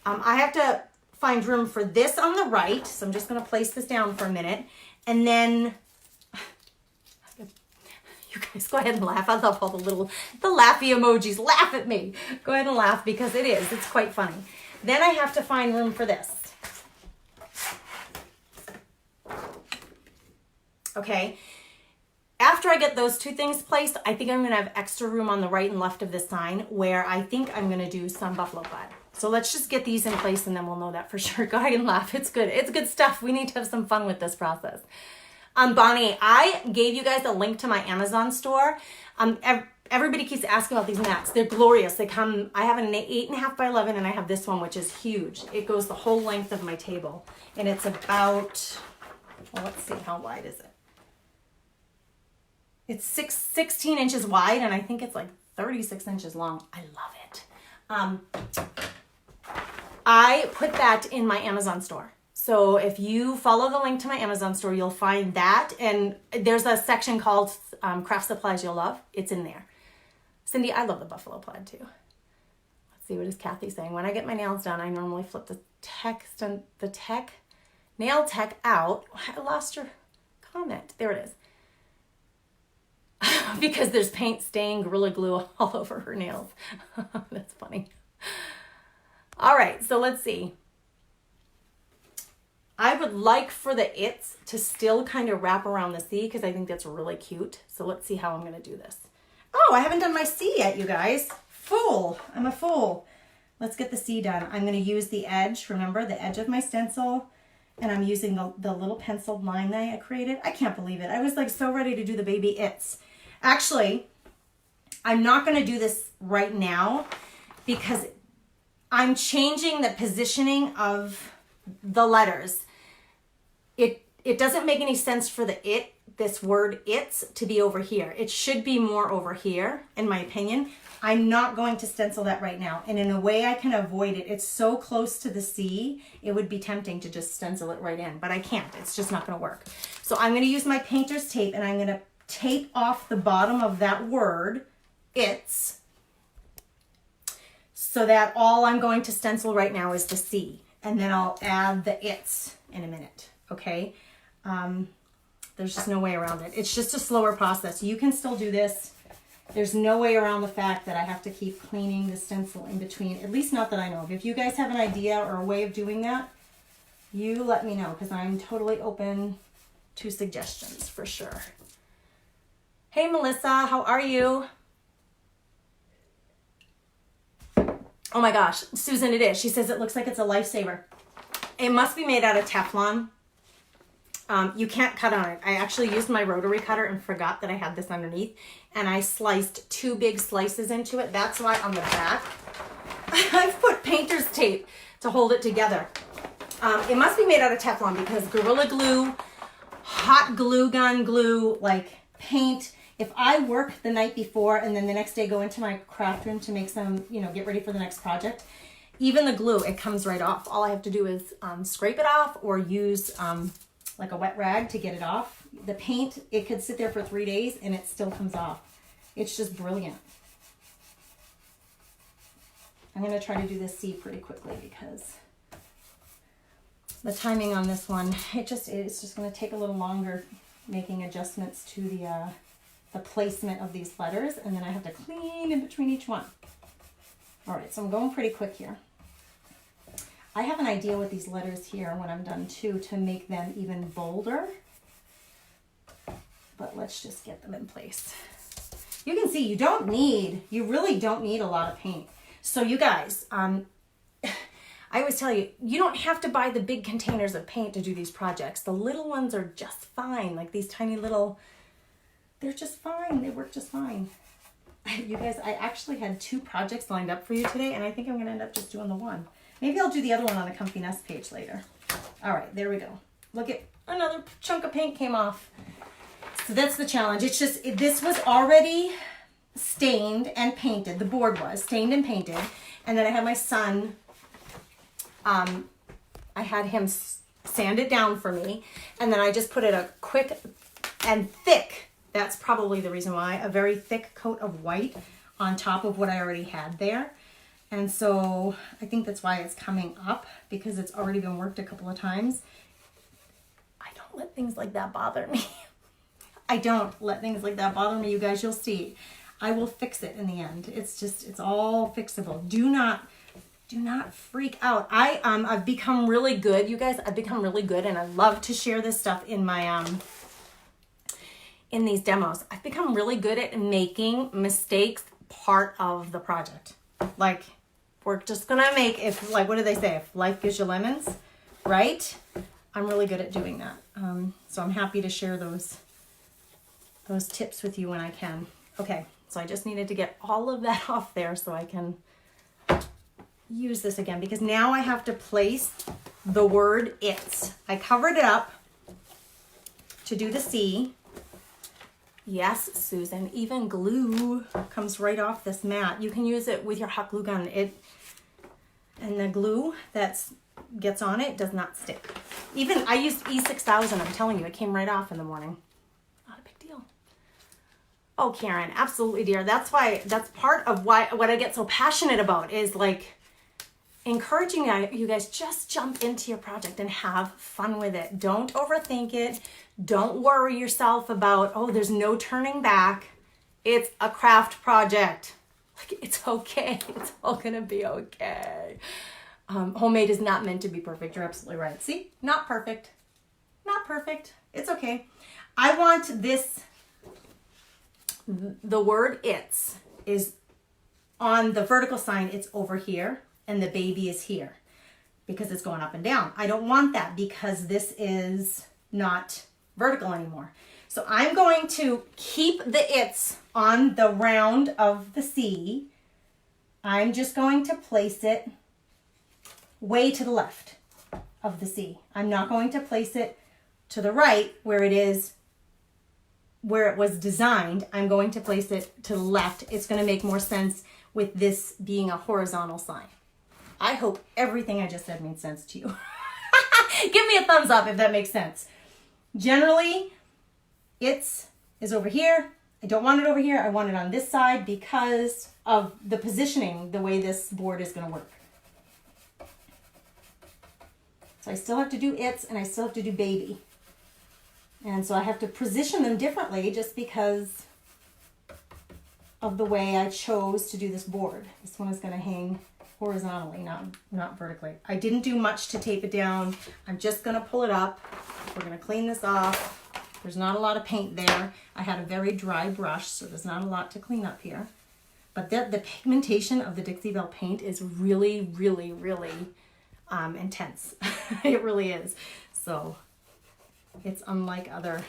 I have to find room for this on the right. So I'm just going to place this down for a minute. And then, you guys go ahead and laugh. I love all the laughy emojis. Laugh at me. Go ahead and laugh because it's quite funny. Then I have to find room for this. Okay. After I get those two things placed, I think I'm going to have extra room on the right and left of the sign where I think I'm going to do some buffalo plaid. So let's just get these in place and then we'll know that for sure. Go ahead and laugh. It's good. It's good stuff. We need to have some fun with this process. Bonnie, I gave you guys a link to my Amazon store. Everybody keeps asking about these mats. They're glorious. They come, I have an 8.5 by 11 and I have this one, which is huge. It goes the whole length of my table. And it's about, well, let's see, how wide is it? It's 16 inches wide and I think it's like 36 inches long. I love it. I put that in my Amazon store. So if you follow the link to my Amazon store, you'll find that. And there's a section called Craft Supplies You'll Love. It's in there. Cindy, I love the buffalo plaid too. Let's see, what is Kathy saying? When I get my nails done, I normally flip the nail tech out. I lost your comment. There it is. Because there's paint stain, Gorilla Glue all over her nails. That's funny. All right, so let's see. I would like for the its to still kind of wrap around the C because I think that's really cute. So let's see how I'm going to do this. Oh, I haven't done my C yet, you guys. Fool. I'm a fool. Let's get the C done. I'm going to use the edge, remember, the edge of my stencil. And I'm using the little penciled line that I created. I can't believe it. I was like so ready to do the baby its. Actually, I'm not going to do this right now because I'm changing the positioning of the letters. It doesn't make any sense for this word its to be over here. It should be more over here, in my opinion. I'm not going to stencil that right now. And in a way I can avoid it. It's so close to the C, it would be tempting to just stencil it right in, but I can't. It's just not going to work. So I'm going to use my painter's tape and I'm going to tape off the bottom of that word, its, so that all I'm going to stencil right now is the C. And then I'll add the its in a minute, okay? There's just no way around it. It's just a slower process. You can still do this. There's no way around the fact that I have to keep cleaning the stencil in between, at least not that I know of. If you guys have an idea or a way of doing that, you let me know because I'm totally open to suggestions for sure. Hey, Melissa, how are you? Oh my gosh, Susan, it is. She says it looks like it's a lifesaver. It must be made out of Teflon. You can't cut on it. I actually used my rotary cutter and forgot that I had this underneath. And I sliced 2 big slices into it. That's why on the back, I've put painter's tape to hold it together. It must be made out of Teflon because Gorilla Glue, hot glue gun glue, like paint. If I work the night before and then the next day go into my craft room to make some, get ready for the next project, even the glue, it comes right off. All I have to do is scrape it off or use like a wet rag to get it off. The paint, it could sit there for 3 days and it still comes off. It's just brilliant. I'm going to try to do this C pretty quickly because the timing on this one, it's just going to take a little longer making adjustments to the placement of these letters, and then I have to clean in between each one. All right, so I'm going pretty quick here. I have an idea with these letters here when I'm done too to make them even bolder, but let's just get them in place. You can see you really don't need a lot of paint. So you guys, I always tell you, you don't have to buy the big containers of paint to do these projects. The little ones are just fine, like these tiny little, they're just fine. They work just fine. You guys, I actually had 2 projects lined up for you today, and I think I'm going to end up just doing the one. Maybe I'll do the other one on the Comfy Nest page later. All right, there we go. Look at another chunk of paint came off. So that's the challenge. It's just, this was already stained and painted. The board was stained and painted. And then I had my son, I had him sand it down for me. And then I just put it a quick and thick, that's probably the reason why, a very thick coat of white on top of what I already had there. And so I think that's why it's coming up, because it's already been worked a couple of times. I don't let things like that bother me. I don't let things like that bother me, you guys. You'll see. I will fix it in the end. It's just, it's all fixable. Do not freak out. I've become really good, you guys. I've become really good, and I love to share this stuff in my in these demos. I've become really good at making mistakes part of the project. Like, we're just gonna make, if, like, what do they say? If life gives you lemons, right? I'm really good at doing that. So I'm happy to share those tips with you when I can. Okay, so I just needed to get all of that off there so I can use this again, because now I have to place the word it's. I covered it up to do the C. Yes, Susan, even glue comes right off this mat. You can use it with your hot glue gun. And the glue that gets on it does not stick. Even I used E6000, I'm telling you, it came right off in the morning. Not a big deal. Oh, Karen, absolutely, dear. That's why, that's part of why, what I get so passionate about is like encouraging you guys, just jump into your project and have fun with it. Don't overthink it. Don't worry yourself about, oh, there's no turning back. It's a craft project. Like, it's okay. It's all gonna be okay. Homemade is not meant to be perfect. You're absolutely right. See, not perfect. Not perfect. It's okay. I want this, the word it's is on the vertical sign. It's over here and the baby is here because it's going up and down. I don't want that because this is not vertical anymore. So I'm going to keep the it's on the round of the C. I'm just going to place it way to the left of the C. I'm not going to place it to the right where it is, where it was designed. I'm going to place it to the left. It's going to make more sense with this being a horizontal sign. I hope everything I just said made sense to you. Give me a thumbs up if that makes sense. Generally, it's is over here. I don't want it over here. I want it on this side because of the positioning, the way this board is going to work. So I still have to do it's and I still have to do baby. And so I have to position them differently just because of the way I chose to do this board. This one is going to hang horizontally, not vertically. I didn't do much to tape it down. I'm just going to pull it up. We're going to clean this off. There's not a lot of paint there. I had a very dry brush, so there's not a lot to clean up here. But the pigmentation of the Dixie Belle paint is really, really, really intense. It really is. So it's unlike other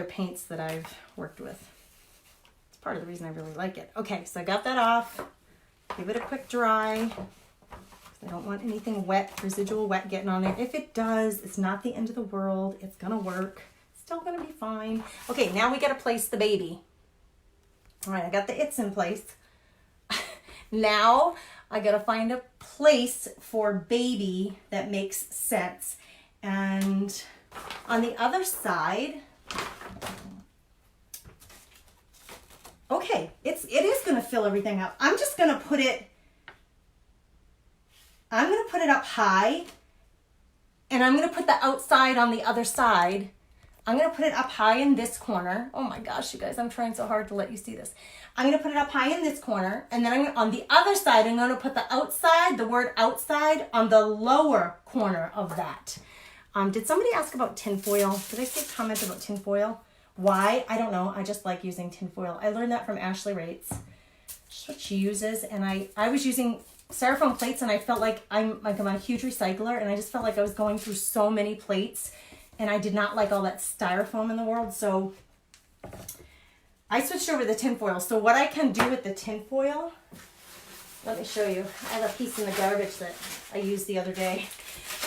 paints that I've worked with. It's part of the reason I really like it. Okay, so I got that off. Give it a quick dry. I don't want anything wet, residual wet getting on there. If it does, it's not the end of the world. It's gonna work. It's still gonna be fine. Okay, now we gotta place the baby. All right, I got the it's in place. Now I gotta find a place for baby that makes sense. And on the other side, okay, it is gonna fill everything up. I'm just gonna put it up high, and I'm going to put the outside on the other side. I'm going to put it up high in this corner. Oh my gosh, you guys, I'm trying so hard to let you see this. I'm going to put it up high in this corner, and then on the other side, I'm going to put the outside, the word outside, on the lower corner of that. Did somebody ask about tinfoil? Did I see a comment about tinfoil? Why? I don't know. I just like using tinfoil. I learned that from Ashley Rates. That's what she uses, and I was using styrofoam plates, and I felt like I'm a huge recycler, and I just felt like I was going through so many plates and I did not like all that styrofoam in the world, so I switched over to the tin foil. So what I can do with the tin foil, let me show you. I have a piece in the garbage that I used the other day.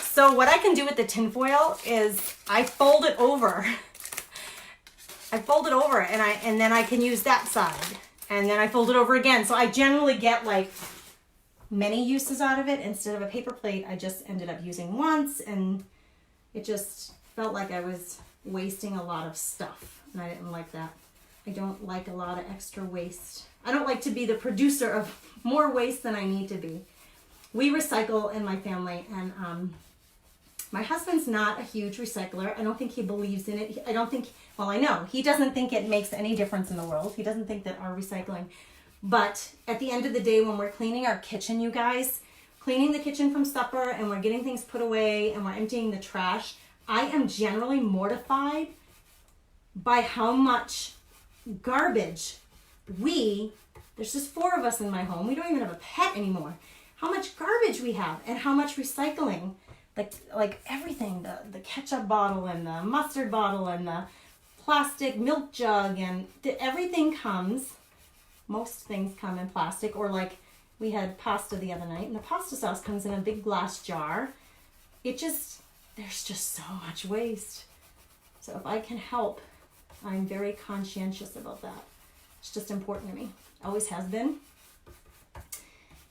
So what I can do with the tin foil is I fold it over. I fold it over and then I can use that side. And then I fold it over again. So I generally get like many uses out of it. Instead of a paper plate, I just ended up using once, and it just felt like I was wasting a lot of stuff. And I didn't like that. I don't like a lot of extra waste. I don't like to be the producer of more waste than I need to be. We recycle in my family, and my husband's not a huge recycler. I don't think he believes in it. I don't think, well, I know, he doesn't think it makes any difference in the world. He doesn't think that our recycling, but at the end of the day, when we're cleaning our kitchen, you guys, cleaning the kitchen from supper, and we're getting things put away, and we're emptying the trash, I am generally mortified by how much garbage there's just 4 of us in my home. We don't even have a pet anymore. How much garbage we have, and how much recycling. Like everything, the ketchup bottle and the mustard bottle and the plastic milk jug, and everything comes, most things come in plastic, or like we had pasta the other night, and the pasta sauce comes in a big glass jar. There's just so much waste. So if I can help, I'm very conscientious about that. It's just important to me. Always has been.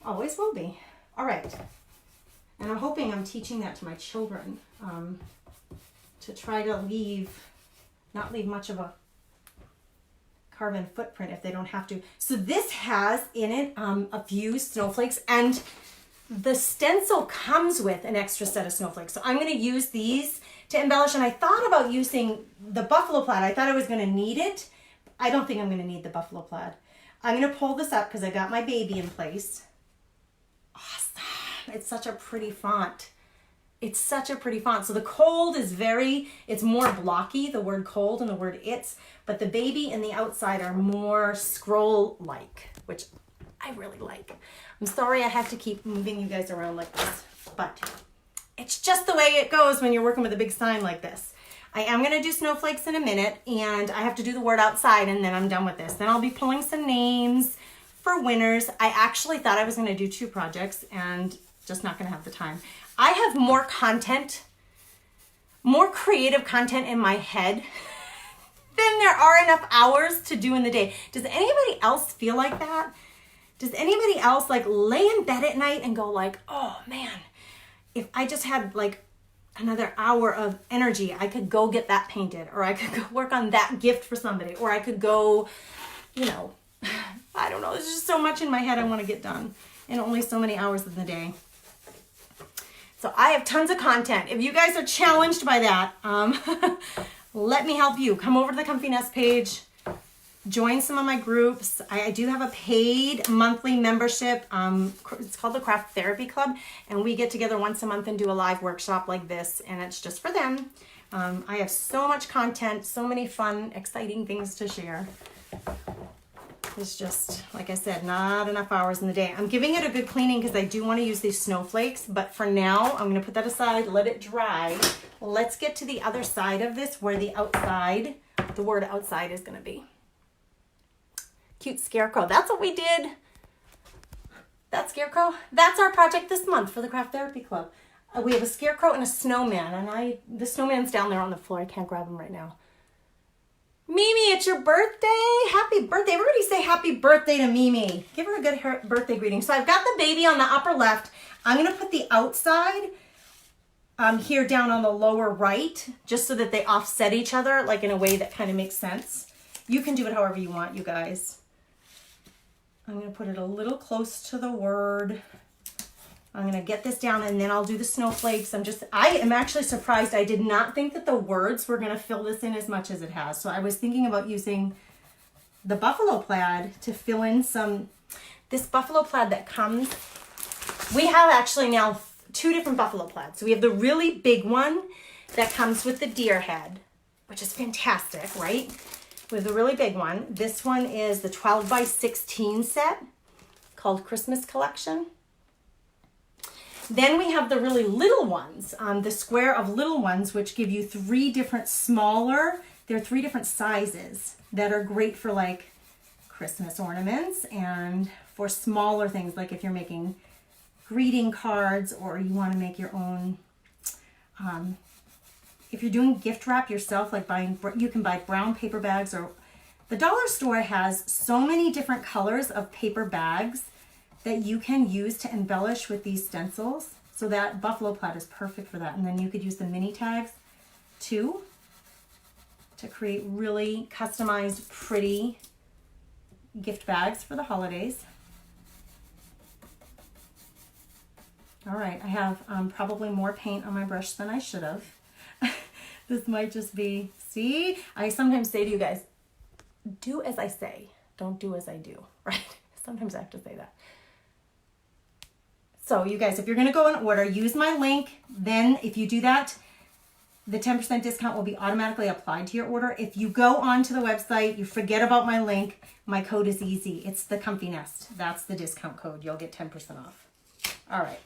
Always will be. All right. And I'm hoping I'm teaching that to my children, to try to not leave much of a carbon footprint if they don't have to. So this has in it a few snowflakes, and the stencil comes with an extra set of snowflakes. So I'm going to use these to embellish, and I thought about using the buffalo plaid. I thought I was going to need it. I don't think I'm going to need the buffalo plaid. I'm going to pull this up because I got my baby in place. Awesome. It's such a pretty font. It's such a pretty font. So the cold is it's more blocky, the word cold and the word it's, but the baby and the outside are more scroll-like, which I really like. I'm sorry I have to keep moving you guys around like this, but it's just the way it goes when you're working with a big sign like this. I am going to do snowflakes in a minute, and I have to do the word outside, and then I'm done with this. Then I'll be pulling some names for winners. I actually thought I was going to do 2 projects, and just not going to have the time. I have more content, more creative content in my head than there are enough hours to do in the day. Does anybody else feel like that? Does anybody else like lay in bed at night and go like, oh man, if I just had like another hour of energy, I could go get that painted, or I could go work on that gift for somebody, or I could go, I don't know. There's just so much in my head I want to get done, and only so many hours in the day. So I have tons of content. If you guys are challenged by that, let me help you. Come over to the Comfy Nest page. Join some of my groups. I do have a paid monthly membership. It's called the Craft Therapy Club, and we get together once a month and do a live workshop like this, and it's just for them. I have so much content, so many fun, exciting things to share. It's just, like I said, not enough hours in the day. I'm giving it a good cleaning because I do want to use these snowflakes, but for now, I'm going to put that aside, let it dry. Let's get to the other side of this where the word outside is going to be. Cute scarecrow. That's what we did. That scarecrow. That's our project this month for the Craft Therapy Club. We have a scarecrow and a snowman, and the snowman's down there on the floor. I can't grab him right now. Mimi, it's your birthday. Happy birthday. Everybody say happy birthday to Mimi. Give her a good birthday greeting. So I've got the baby on the upper left. I'm going to put the outside here down on the lower right, just so that they offset each other, like in a way that kind of makes sense. You can do it however you want, you guys. I'm going to put it a little close to the word. I'm going to get this down, and then I'll do the snowflakes. I am actually surprised. I did not think that the words were going to fill this in as much as it has. So I was thinking about using the buffalo plaid to fill in this buffalo plaid that comes. We have actually now 2 different buffalo plaids. So we have the really big one that comes with the deer head, which is fantastic, right? With a really big one. This one is the 12 by 16 set called Christmas Collection. Then we have the really little ones, the square of little ones, which give you 3 different smaller, they're 3 different sizes that are great for like Christmas ornaments and for smaller things, like if you're making greeting cards or you want to make your own, if you're doing gift wrap yourself, like you can buy brown paper bags, or the dollar store has so many different colors of paper bags that you can use to embellish with these stencils. So that buffalo plaid is perfect for that. And then you could use the mini tags too to create really customized, pretty gift bags for the holidays. All right, I have probably more paint on my brush than I should have. This might just be, see, I sometimes say to you guys, do as I say, don't do as I do, right? Sometimes I have to say that. So you guys, if you're gonna go and order, use my link. Then if you do that, the 10% discount will be automatically applied to your order. If you go onto the website, you forget about my link, my code is easy. It's the Comfy Nest. That's the discount code. You'll get 10% off. All right.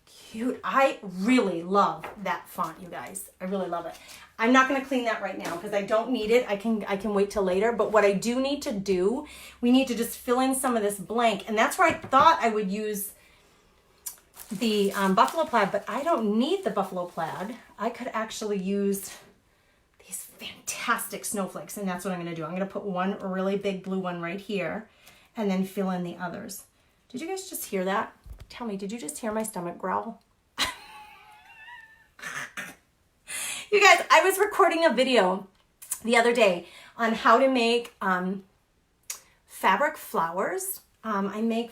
Cute. I really love that font, you guys. I really love it. I'm not going to clean that right now because I don't need it. I can wait till later. But what I do need to do, we need to just fill in some of this blank. And that's where I thought I would use the buffalo plaid, but I don't need the buffalo plaid. I could actually use these fantastic snowflakes, and that's what I'm going to do. I'm going to put one really big blue one right here and then fill in the others. Did you guys just hear that? Tell me, did you just hear my stomach growl? You guys, I was recording a video the other day on how to make fabric flowers. I make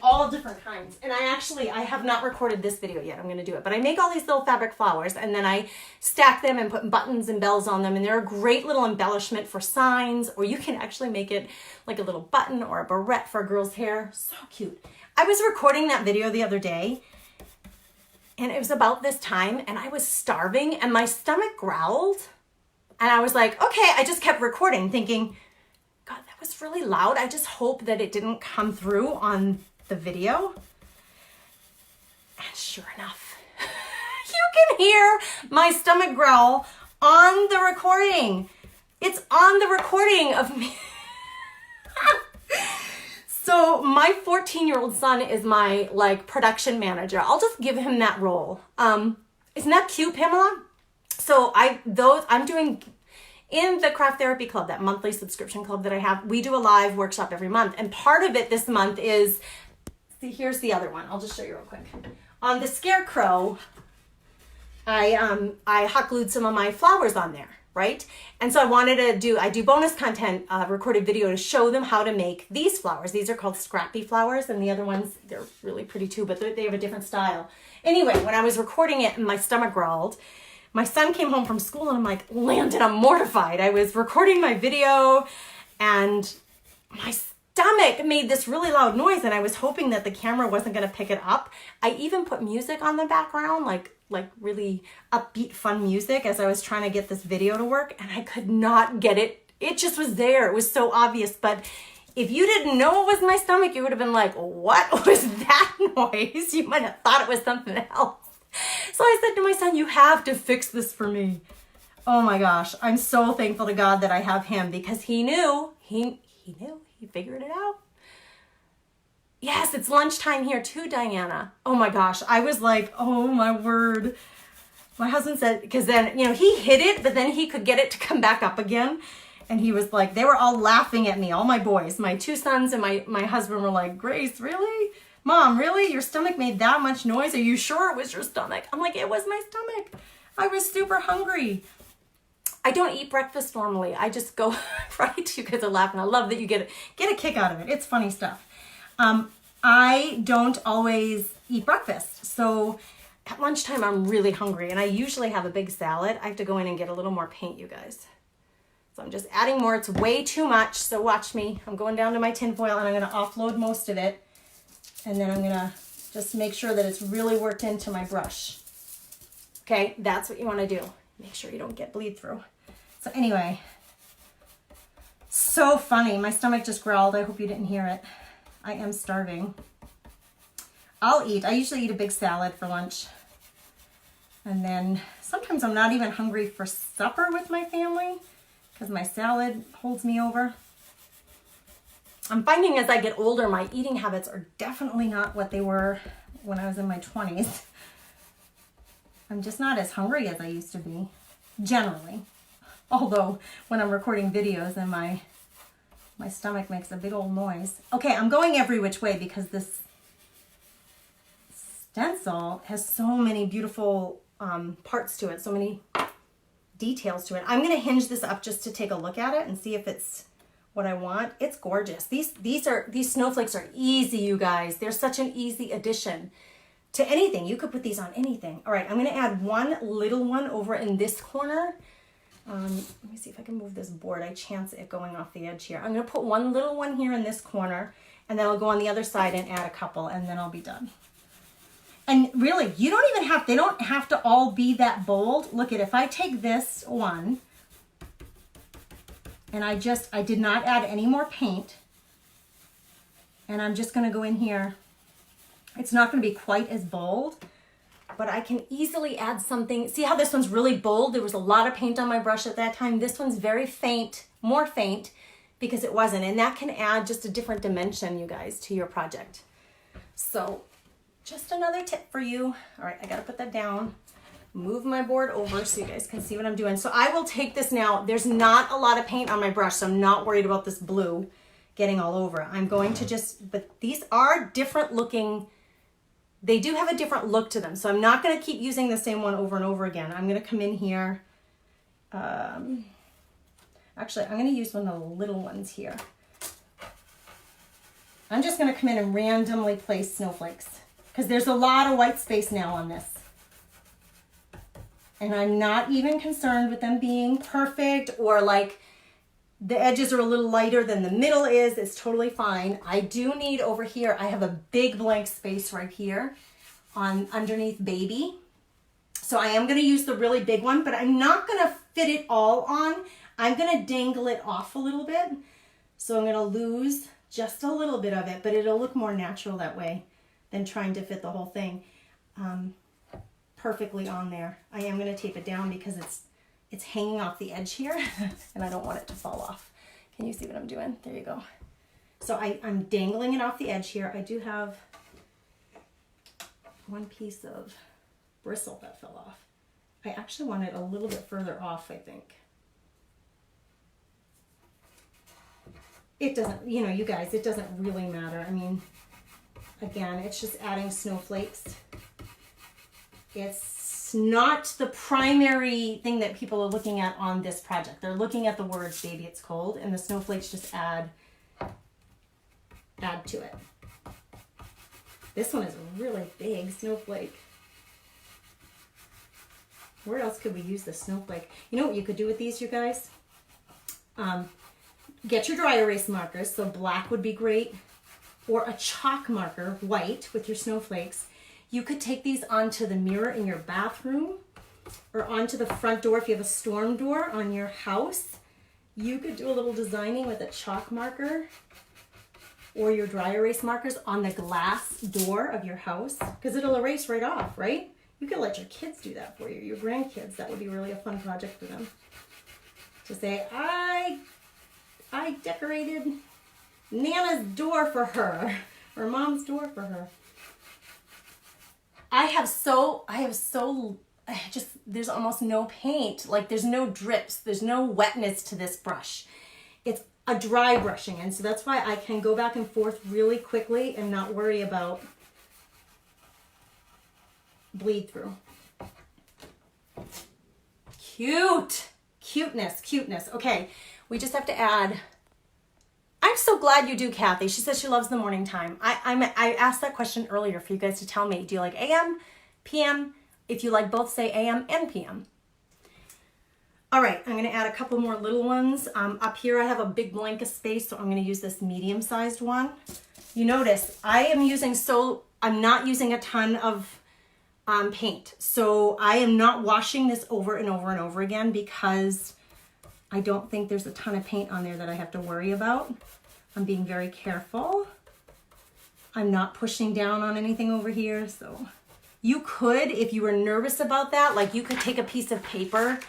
all different kinds. And I have not recorded this video yet. I'm going to do it. But I make all these little fabric flowers and then I stack them and put buttons and bells on them. And they're a great little embellishment for signs, or you can actually make it like a little button or a barrette for a girl's hair. So cute. I was recording that video the other day and it was about this time and I was starving and my stomach growled. And I was like, okay, I just kept recording thinking, God, that was really loud. I just hope that it didn't come through on the video. And sure enough, you can hear my stomach growl on the recording. It's on the recording of me. So my 14-year-old son is my production manager. I'll just give him that role. Isn't that cute, Pamela? So I'm doing in the Craft Therapy Club, that monthly subscription club that I have, we do a live workshop every month. And part of it this month is, see, here's the other one. I'll just show you real quick. On the scarecrow, I hot glued some of my flowers on there, right? And so I wanted to I do bonus content, recorded video to show them how to make these flowers. These are called scrappy flowers, and the other ones, they're really pretty too, but they have a different style. Anyway, when I was recording it and my stomach growled, my son came home from school and I'm like, Landon, I'm mortified. I was recording my video and my stomach made this really loud noise and I was hoping that the camera wasn't going to pick it up. I even put music on the background, like really upbeat, fun music as I was trying to get this video to work, and I could not get it. It just was there. It was so obvious. But if you didn't know it was my stomach, you would have been like, what was that noise? You might have thought it was something else. So I said to my son, you have to fix this for me. Oh my gosh. I'm so thankful to God that I have him, because he knew, he figured it out. Yes, it's lunchtime here too, Diana. Oh my gosh. I was like, oh my word. My husband said, because then, he hit it, but then he could get it to come back up again. And he was like, they were all laughing at me. All my boys, my 2 sons and my husband were like, Grace, really? Mom, really? Your stomach made that much noise? Are you sure it was your stomach? I'm like, it was my stomach. I was super hungry. I don't eat breakfast normally. I just go, right? You guys are laughing. I love that you get a kick out of it. It's funny stuff. I don't always eat breakfast. So at lunchtime, I'm really hungry and I usually have a big salad. I have to go in and get a little more paint, you guys. So I'm just adding more. It's way too much. So watch me. I'm going down to my tinfoil and I'm going to offload most of it. And then I'm going to just make sure that it's really worked into my brush. Okay, that's what you want to do. Make sure you don't get bleed through. So anyway, so funny. My stomach just growled. I hope you didn't hear it. I am starving. I'll eat. I usually eat a big salad for lunch. And then sometimes I'm not even hungry for supper with my family because my salad holds me over. I'm finding as I get older, my eating habits are definitely not what they were when I was in my 20s. I'm just not as hungry as I used to be, generally. Although when I'm recording videos and my stomach makes a big old noise. Okay, I'm going every which way because this stencil has so many beautiful parts to it, so many details to it. I'm going to hinge this up just to take a look at it and see if it's what I want. It's gorgeous. These snowflakes are easy, you guys. They're such an easy addition to anything. You could put these on anything. All right, I'm going to add one little one over in this corner. Let me see if I can move this board. I chance it going off the edge here. I'm going to put one little one here in this corner, and then I'll go on the other side and add a couple, and then I'll be done. And really, you don't even have, they don't have to all be that bold. Look at, if I take this one, and I did not add any more paint, and I'm just going to go in here. It's not going to be quite as bold, but I can easily add something. See how this one's really bold? There was a lot of paint on my brush at that time. This one's very faint, more faint, because it wasn't. And that can add just a different dimension, you guys, to your project. So just another tip for you. All right, I got to put that down. Move my board over so you guys can see what I'm doing. So I will take this now. There's not a lot of paint on my brush, so I'm not worried about this blue getting all over. I'm going to just, but these are different looking. They do have a different look to them. So I'm not going to keep using the same one over and over again. I'm going to come in here. Actually, I'm going to use one of the little ones here. I'm just going to come in and randomly place snowflakes because there's a lot of white space now on this. And I'm not even concerned with them being perfect or like the edges are a little lighter than the middle is. It's totally fine. I do need over here, I have a big blank space right here on underneath baby. So I am going to use the really big one, but I'm not going to fit it all on. I'm going to dangle it off a little bit. So I'm going to lose just a little bit of it, but it'll look more natural that way than trying to fit the whole thing perfectly on there. I am going to tape it down because it's hanging off the edge here and I don't want it to fall off. Can you see what I'm doing? There you go. So I'm dangling it off the edge here. I do have one piece of bristle that fell off. I actually want it a little bit further off, I think. It doesn't, you know, you guys, it doesn't really matter. I mean, again, it's just adding snowflakes. It's not the primary thing that people are looking at on this project. They're looking at the words, baby, it's cold, and the snowflakes just add to it. This one is a really big snowflake. Where else could we use the snowflake? You know what you could do with these, you guys? Get your dry erase markers, so black would be great, or a chalk marker, white, with your snowflakes. You could take these onto the mirror in your bathroom or onto the front door if you have a storm door on your house. You could do a little designing with a chalk marker or your dry erase markers on the glass door of your house because it'll erase right off, right? You could let your kids do that for you, your grandkids. That would be really a fun project for them. To say, I decorated Nana's door for her or Mom's door for her. There's almost no paint, like there's no drips, there's no wetness to this brush. It's a dry brushing, and so that's why I can go back and forth really quickly and not worry about bleed through. Cuteness. Okay, we just have to add. I'm so glad you do, Kathy. She says she loves the morning time. I asked that question earlier for you guys to tell me. Do you like AM, PM? If you like both, say AM and PM. All right, I'm going to add a couple more little ones. Up here I have a big blank of space, so I'm going to use this medium-sized one. You notice I'm not using a ton of paint. So I am not washing this over and over and over again because I don't think there's a ton of paint on there that I have to worry about. I'm being very careful. I'm not pushing down on anything over here. So you could, if you were nervous about that, like you could take a piece of paper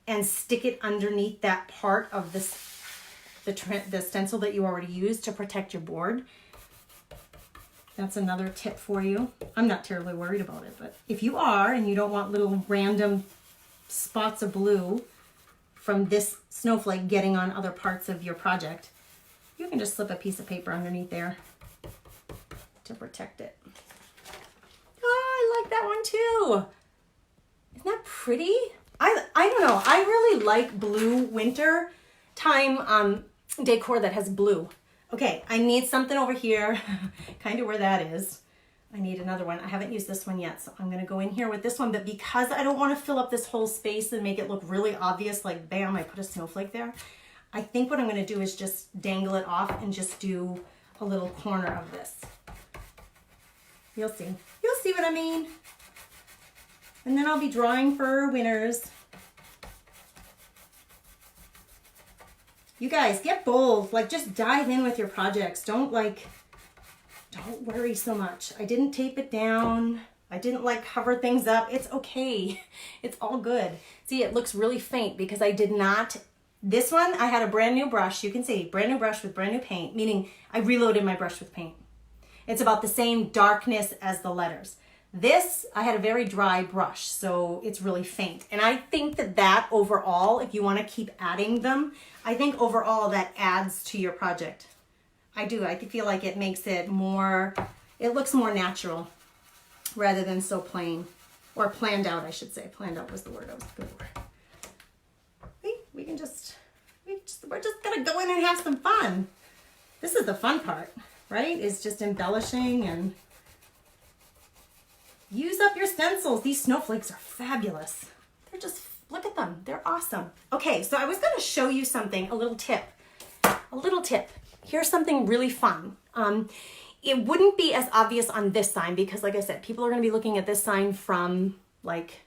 and stick it underneath that part of this, the stencil that you already used to protect your board. That's another tip for you. I'm not terribly worried about it, but if you are and you don't want little random spots of blue from this snowflake getting on other parts of your project, you can just slip a piece of paper underneath there to protect it. Oh, I like that one too. Isn't that pretty? I don't know. I really like blue winter time decor that has blue. Okay, I need something over here, kind of where that is. I need another one. I haven't used this one yet, so I'm gonna go in here with this one, but because I don't wanna fill up this whole space and make it look really obvious, like bam, I put a snowflake there, I think what I'm gonna do is just dangle it off and just do a little corner of this. You'll see. You'll see what I mean. And then I'll be drawing for winners. You guys, get bold. Like, just dive in with your projects. Don't worry so much. I didn't tape it down. I didn't like cover things up. It's okay. It's all good. See, it looks really faint because I did not, this one, I had a brand new brush. You can see, brand new brush with brand new paint, meaning I reloaded my brush with paint. It's about the same darkness as the letters. This, I had a very dry brush, so it's really faint. And I think that overall, if you want to keep adding them, I think overall that adds to your project. I do. I feel like it makes it more, it looks more natural rather than so plain. Or planned out, I should say. Planned out was the word I was looking for. We're just gonna go in and have some fun. This is the fun part, right? Is just embellishing and use up your stencils. These snowflakes are fabulous. They're just, look at them. They're awesome. Okay, so I was gonna show you something, a little tip. Here's something really fun. It wouldn't be as obvious on this sign because, like I said, people are gonna be looking at this sign from like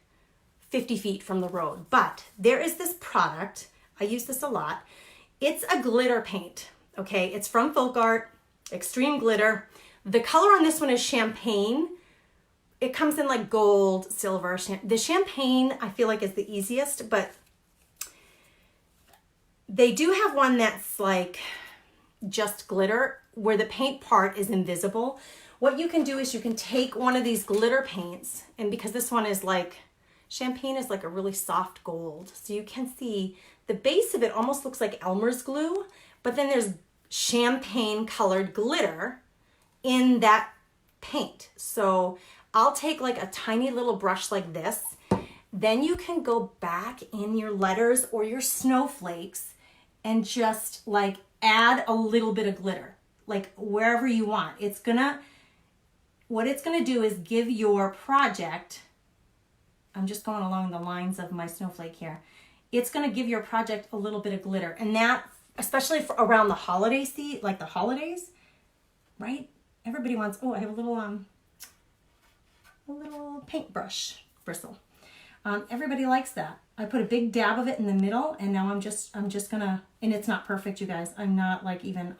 50 feet from the road. But there is this product, I use this a lot. It's a glitter paint, okay? It's from Folk Art, Extreme Glitter. The color on this one is champagne. It comes in like gold, silver. The champagne, I feel like, is the easiest, but they do have one that's like just glitter where the paint part is invisible. What you can do is you can take one of these glitter paints, and because this one is like, champagne is like a really soft gold. So you can see the base of it almost looks like Elmer's glue, but then there's champagne colored glitter in that paint. So I'll take like a tiny little brush like this. Then you can go back in your letters or your snowflakes and just like add a little bit of glitter, like wherever you want. What it's gonna do is give your project, I'm just going along the lines of my snowflake here. It's gonna give your project a little bit of glitter, and that, especially for around the holiday season, like the holidays, right? Everybody wants, oh, I have a little paintbrush bristle. Everybody likes that. I put a big dab of it in the middle, and now I'm just gonna, and it's not perfect, you guys. I'm not like even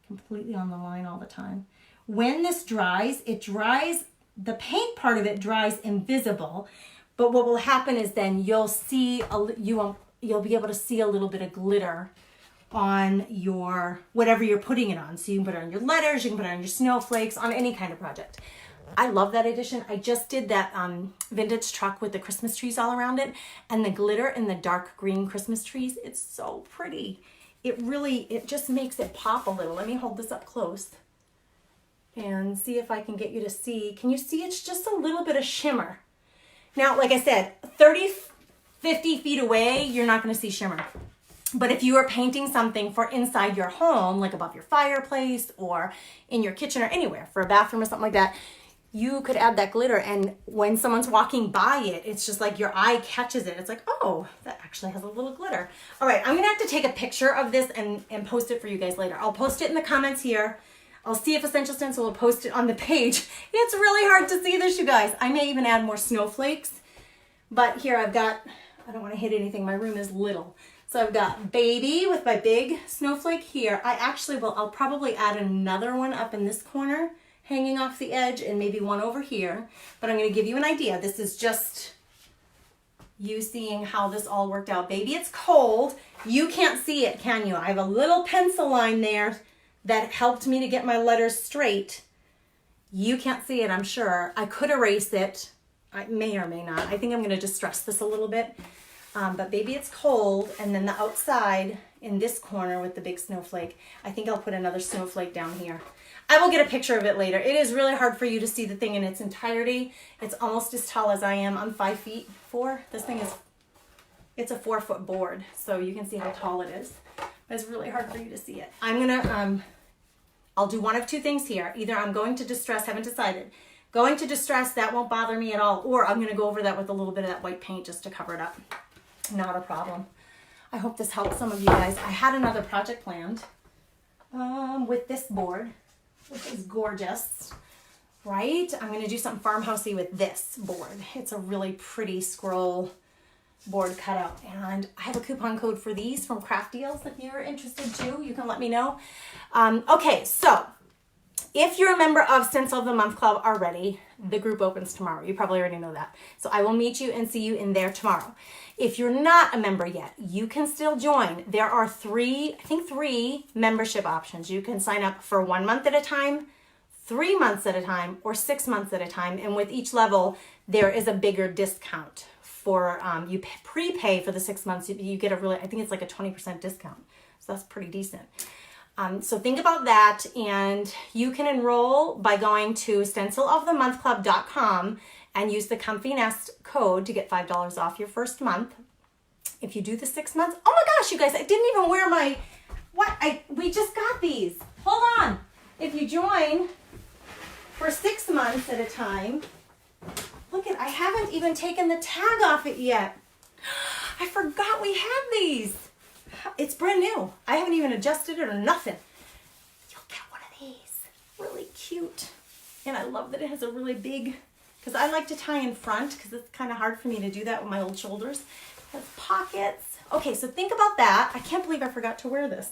completely on the line all the time. When this dries, the paint part of it dries invisible, but what will happen is then you'll see, you'll be able to see a little bit of glitter on your, whatever you're putting it on. So you can put it on your letters, you can put it on your snowflakes, on any kind of project. I love that edition. I just did that vintage truck with the Christmas trees all around it, and the glitter in the dark green Christmas trees. It's so pretty. It just makes it pop a little. Let me hold this up close and see if I can get you to see. Can you see? It's just a little bit of shimmer. Now, like I said, 30, 50 feet away, you're not going to see shimmer. But if you are painting something for inside your home, like above your fireplace or in your kitchen or anywhere, for a bathroom or something like that, you could add that glitter, and when someone's walking by it, it's just like your eye catches it. It's like, oh, that actually has a little glitter. All right, I'm gonna have to take a picture of this and post it for you guys later. I'll post it in the comments here. I'll see if Essential Stencil will post it on the page. It's really hard to see this, you guys. I may even add more snowflakes, but here I've got, I don't wanna hit anything. My room is little. So I've got baby with my big snowflake here. I'll probably add another one up in this corner, hanging off the edge, and maybe one over here. But I'm gonna give you an idea. This is just you seeing how this all worked out. Baby, it's cold. You can't see it, can you? I have a little pencil line there that helped me to get my letters straight. You can't see it, I'm sure. I could erase it. I may or may not. I think I'm gonna distress this a little bit. But baby, it's cold. And then the outside in this corner with the big snowflake, I think I'll put another snowflake down here. I will get a picture of it later. It is really hard for you to see the thing in its entirety. It's almost as tall as I am. I'm 5'4". This thing it's a 4-foot board, so you can see how tall it is. But it's really hard for you to see it. I'm gonna, I'll do one of two things here. Either I'm going to distress, haven't decided. Going to distress, that won't bother me at all, or I'm gonna go over that with a little bit of that white paint just to cover it up. Not a problem. I hope this helps some of you guys. I had another project planned with this board. This is gorgeous, right? I'm gonna do something farmhousey with this board. It's a really pretty scroll board cutout, and I have a coupon code for these from Craft Deals. If you're interested too, you can let me know. Okay, so if you're a member of Stencil of the Month Club already, the group opens tomorrow. You probably already know that. So I will meet you and see you in there tomorrow. If you're not a member yet, you can still join. There are three membership options. You can sign up for 1 month at a time, 3 months at a time, or 6 months at a time. And with each level, there is a bigger discount for, you prepay for the 6 months. You get a really, I think it's like a 20% discount. So that's pretty decent. So think about that, and you can enroll by going to stencilofthemonthclub.com and use the Comfy Nest code to get $5 off your first month. If you do the 6 months, oh my gosh, you guys, I didn't even wear my, we just got these. Hold on. If you join for 6 months at a time, look I haven't even taken the tag off it yet. I forgot we had these. It's brand new. I haven't even adjusted it or nothing. You'll get one of these. Really cute. And I love that it has a really big, because I like to tie in front because it's kind of hard for me to do that with my old shoulders. It has pockets. Okay, so think about that. I can't believe I forgot to wear this.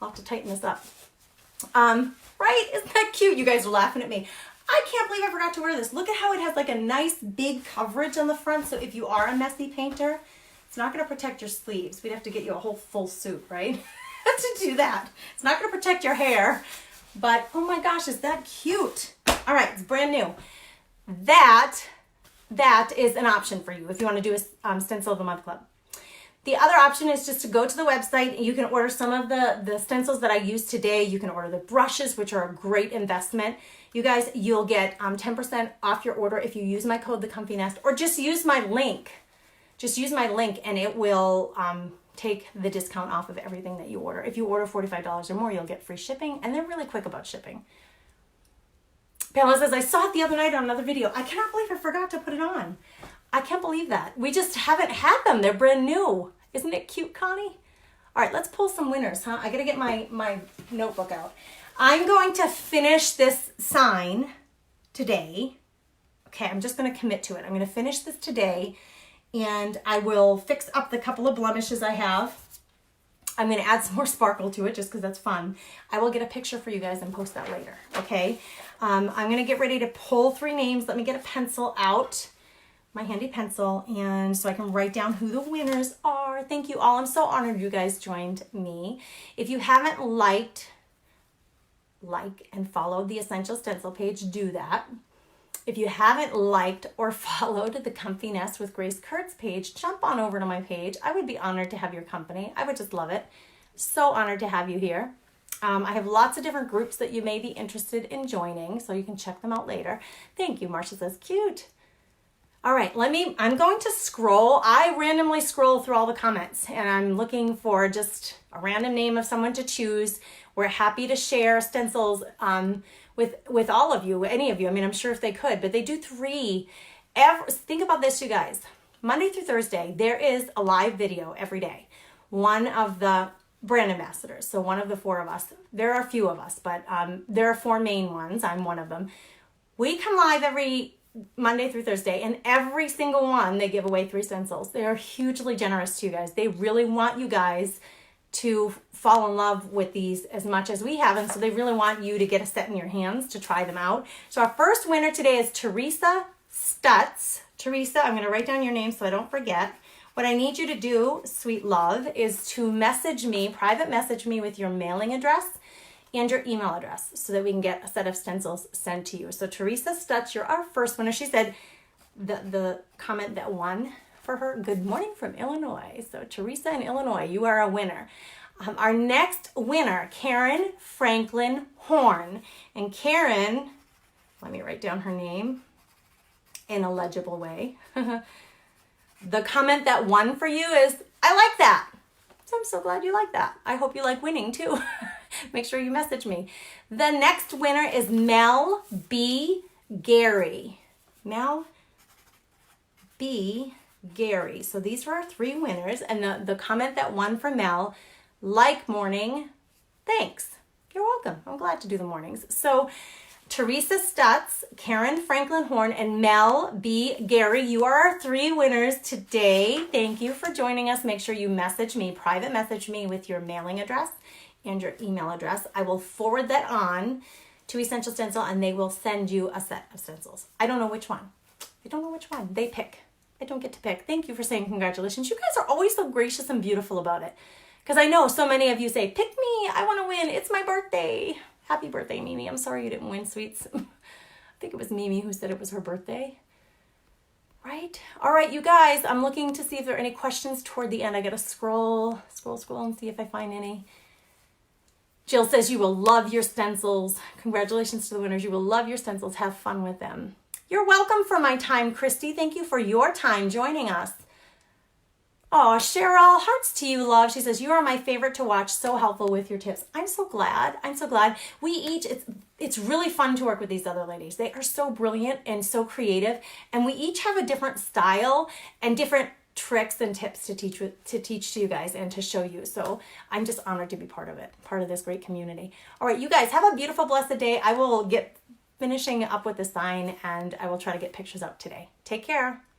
I'll have to tighten this up. Right? Isn't that cute? You guys are laughing at me. I can't believe I forgot to wear this. Look at how it has like a nice big coverage on the front. So if you are a messy painter, it's not going to protect your sleeves. We'd have to get you a whole full suit, right? to do that. It's not going to protect your hair, but oh my gosh, is that cute? All right, it's brand new. That is an option for you if you want to do a Stencil of the Month Club. The other option is just to go to the website and you can order some of the stencils that I used today. You can order the brushes, which are a great investment. You guys, you'll get 10% off your order if you use my code, The Comfy Nest, or just use my link. Just use my link and it will take the discount off of everything that you order. If you order $45 or more, you'll get free shipping, and they're really quick about shipping. Pamela says, I saw it the other night on another video. I cannot believe I forgot to put it on. I can't believe that. We just haven't had them. They're brand new. Isn't it cute, Connie? All right, let's pull some winners, huh? I gotta get my notebook out. I'm going to finish this sign today. Okay, I'm just gonna commit to it. I'm gonna finish this today, and I will fix up the couple of blemishes I have. I'm gonna add some more sparkle to it just because that's fun. I will get a picture for you guys and post that later, okay? I'm gonna get ready to pull 3 names. Let me get a pencil out, my handy pencil, and so I can write down who the winners are. Thank you all. I'm so honored you guys joined me. If you haven't like and followed the Essential Stencil page, do that. If you haven't liked or followed the Comfy Nest with Grace Kurtz page, jump on over to my page. I would be honored to have your company. I would just love it. So honored to have you here. I have lots of different groups that you may be interested in joining, so you can check them out later. Thank you, Marcia says, cute. All right, I'm going to scroll. I randomly scroll through all the comments, and I'm looking for just a random name of someone to choose. We're happy to share stencils with all of you, any of you. I mean, I'm sure if they could, but they do 3. Think about this, you guys. Monday through Thursday, there is a live video every day. One of the brand ambassadors, so one of the 4 of us. There are a few of us, but there are 4 main ones. I'm one of them. We come live every Monday through Thursday, and every single one they give away 3 stencils. They are hugely generous to you guys. They really want you guys to fall in love with these as much as we have, and so they really want you to get a set in your hands to try them out. So our first winner today is Teresa Stutz. Teresa, I'm going to write down your name so I don't forget. What I need you to do, sweet love, is to message me, private message me with your mailing address and your email address so that we can get a set of stencils sent to you. So Teresa Stutz, you're our first winner. She said the comment that won for her, good morning from Illinois. So Teresa in Illinois, you are a winner. Our next winner, Karen Franklin Horn. And Karen, let me write down her name in a legible way. The comment that won for you is, I like that. So I'm so glad you like that. I hope you like winning too. Make sure you message me. The next winner is Mel B. Gary. Mel B. Gary. So these were our 3 winners. And the comment that won for Mel, like morning, thanks. You're welcome. I'm glad to do the mornings. So Teresa Stutz, Karen Franklin Horn, and Mel B. Gary, you are our 3 winners today. Thank you for joining us. Make sure you message me, private message me with your mailing address and your email address. I will forward that on to Essential Stencil, and they will send you a set of stencils. I don't know which one. I don't know which one. They pick. I don't get to pick. Thank you for saying congratulations. You guys are always so gracious and beautiful about it. Because I know so many of you say, pick me. I want to win. It's my birthday. Happy birthday, Mimi. I'm sorry you didn't win, sweets. I think it was Mimi who said it was her birthday. Right? All right, you guys, I'm looking to see if there are any questions toward the end. I got to scroll and see if I find any. Jill says you will love your stencils. Congratulations to the winners. You will love your stencils. Have fun with them. You're welcome for my time, Christy. Thank you for your time joining us. Oh, Cheryl, hearts to you, love. She says, you are my favorite to watch. So helpful with your tips. I'm so glad. I'm so glad. We each, it's really fun to work with these other ladies. They are so brilliant and so creative. And we each have a different style and different tricks and tips to teach to you guys and to show you. So I'm just honored to be part of it, part of this great community. All right, you guys have a beautiful, blessed day. I will get finishing up with the sign and I will try to get pictures up today. Take care.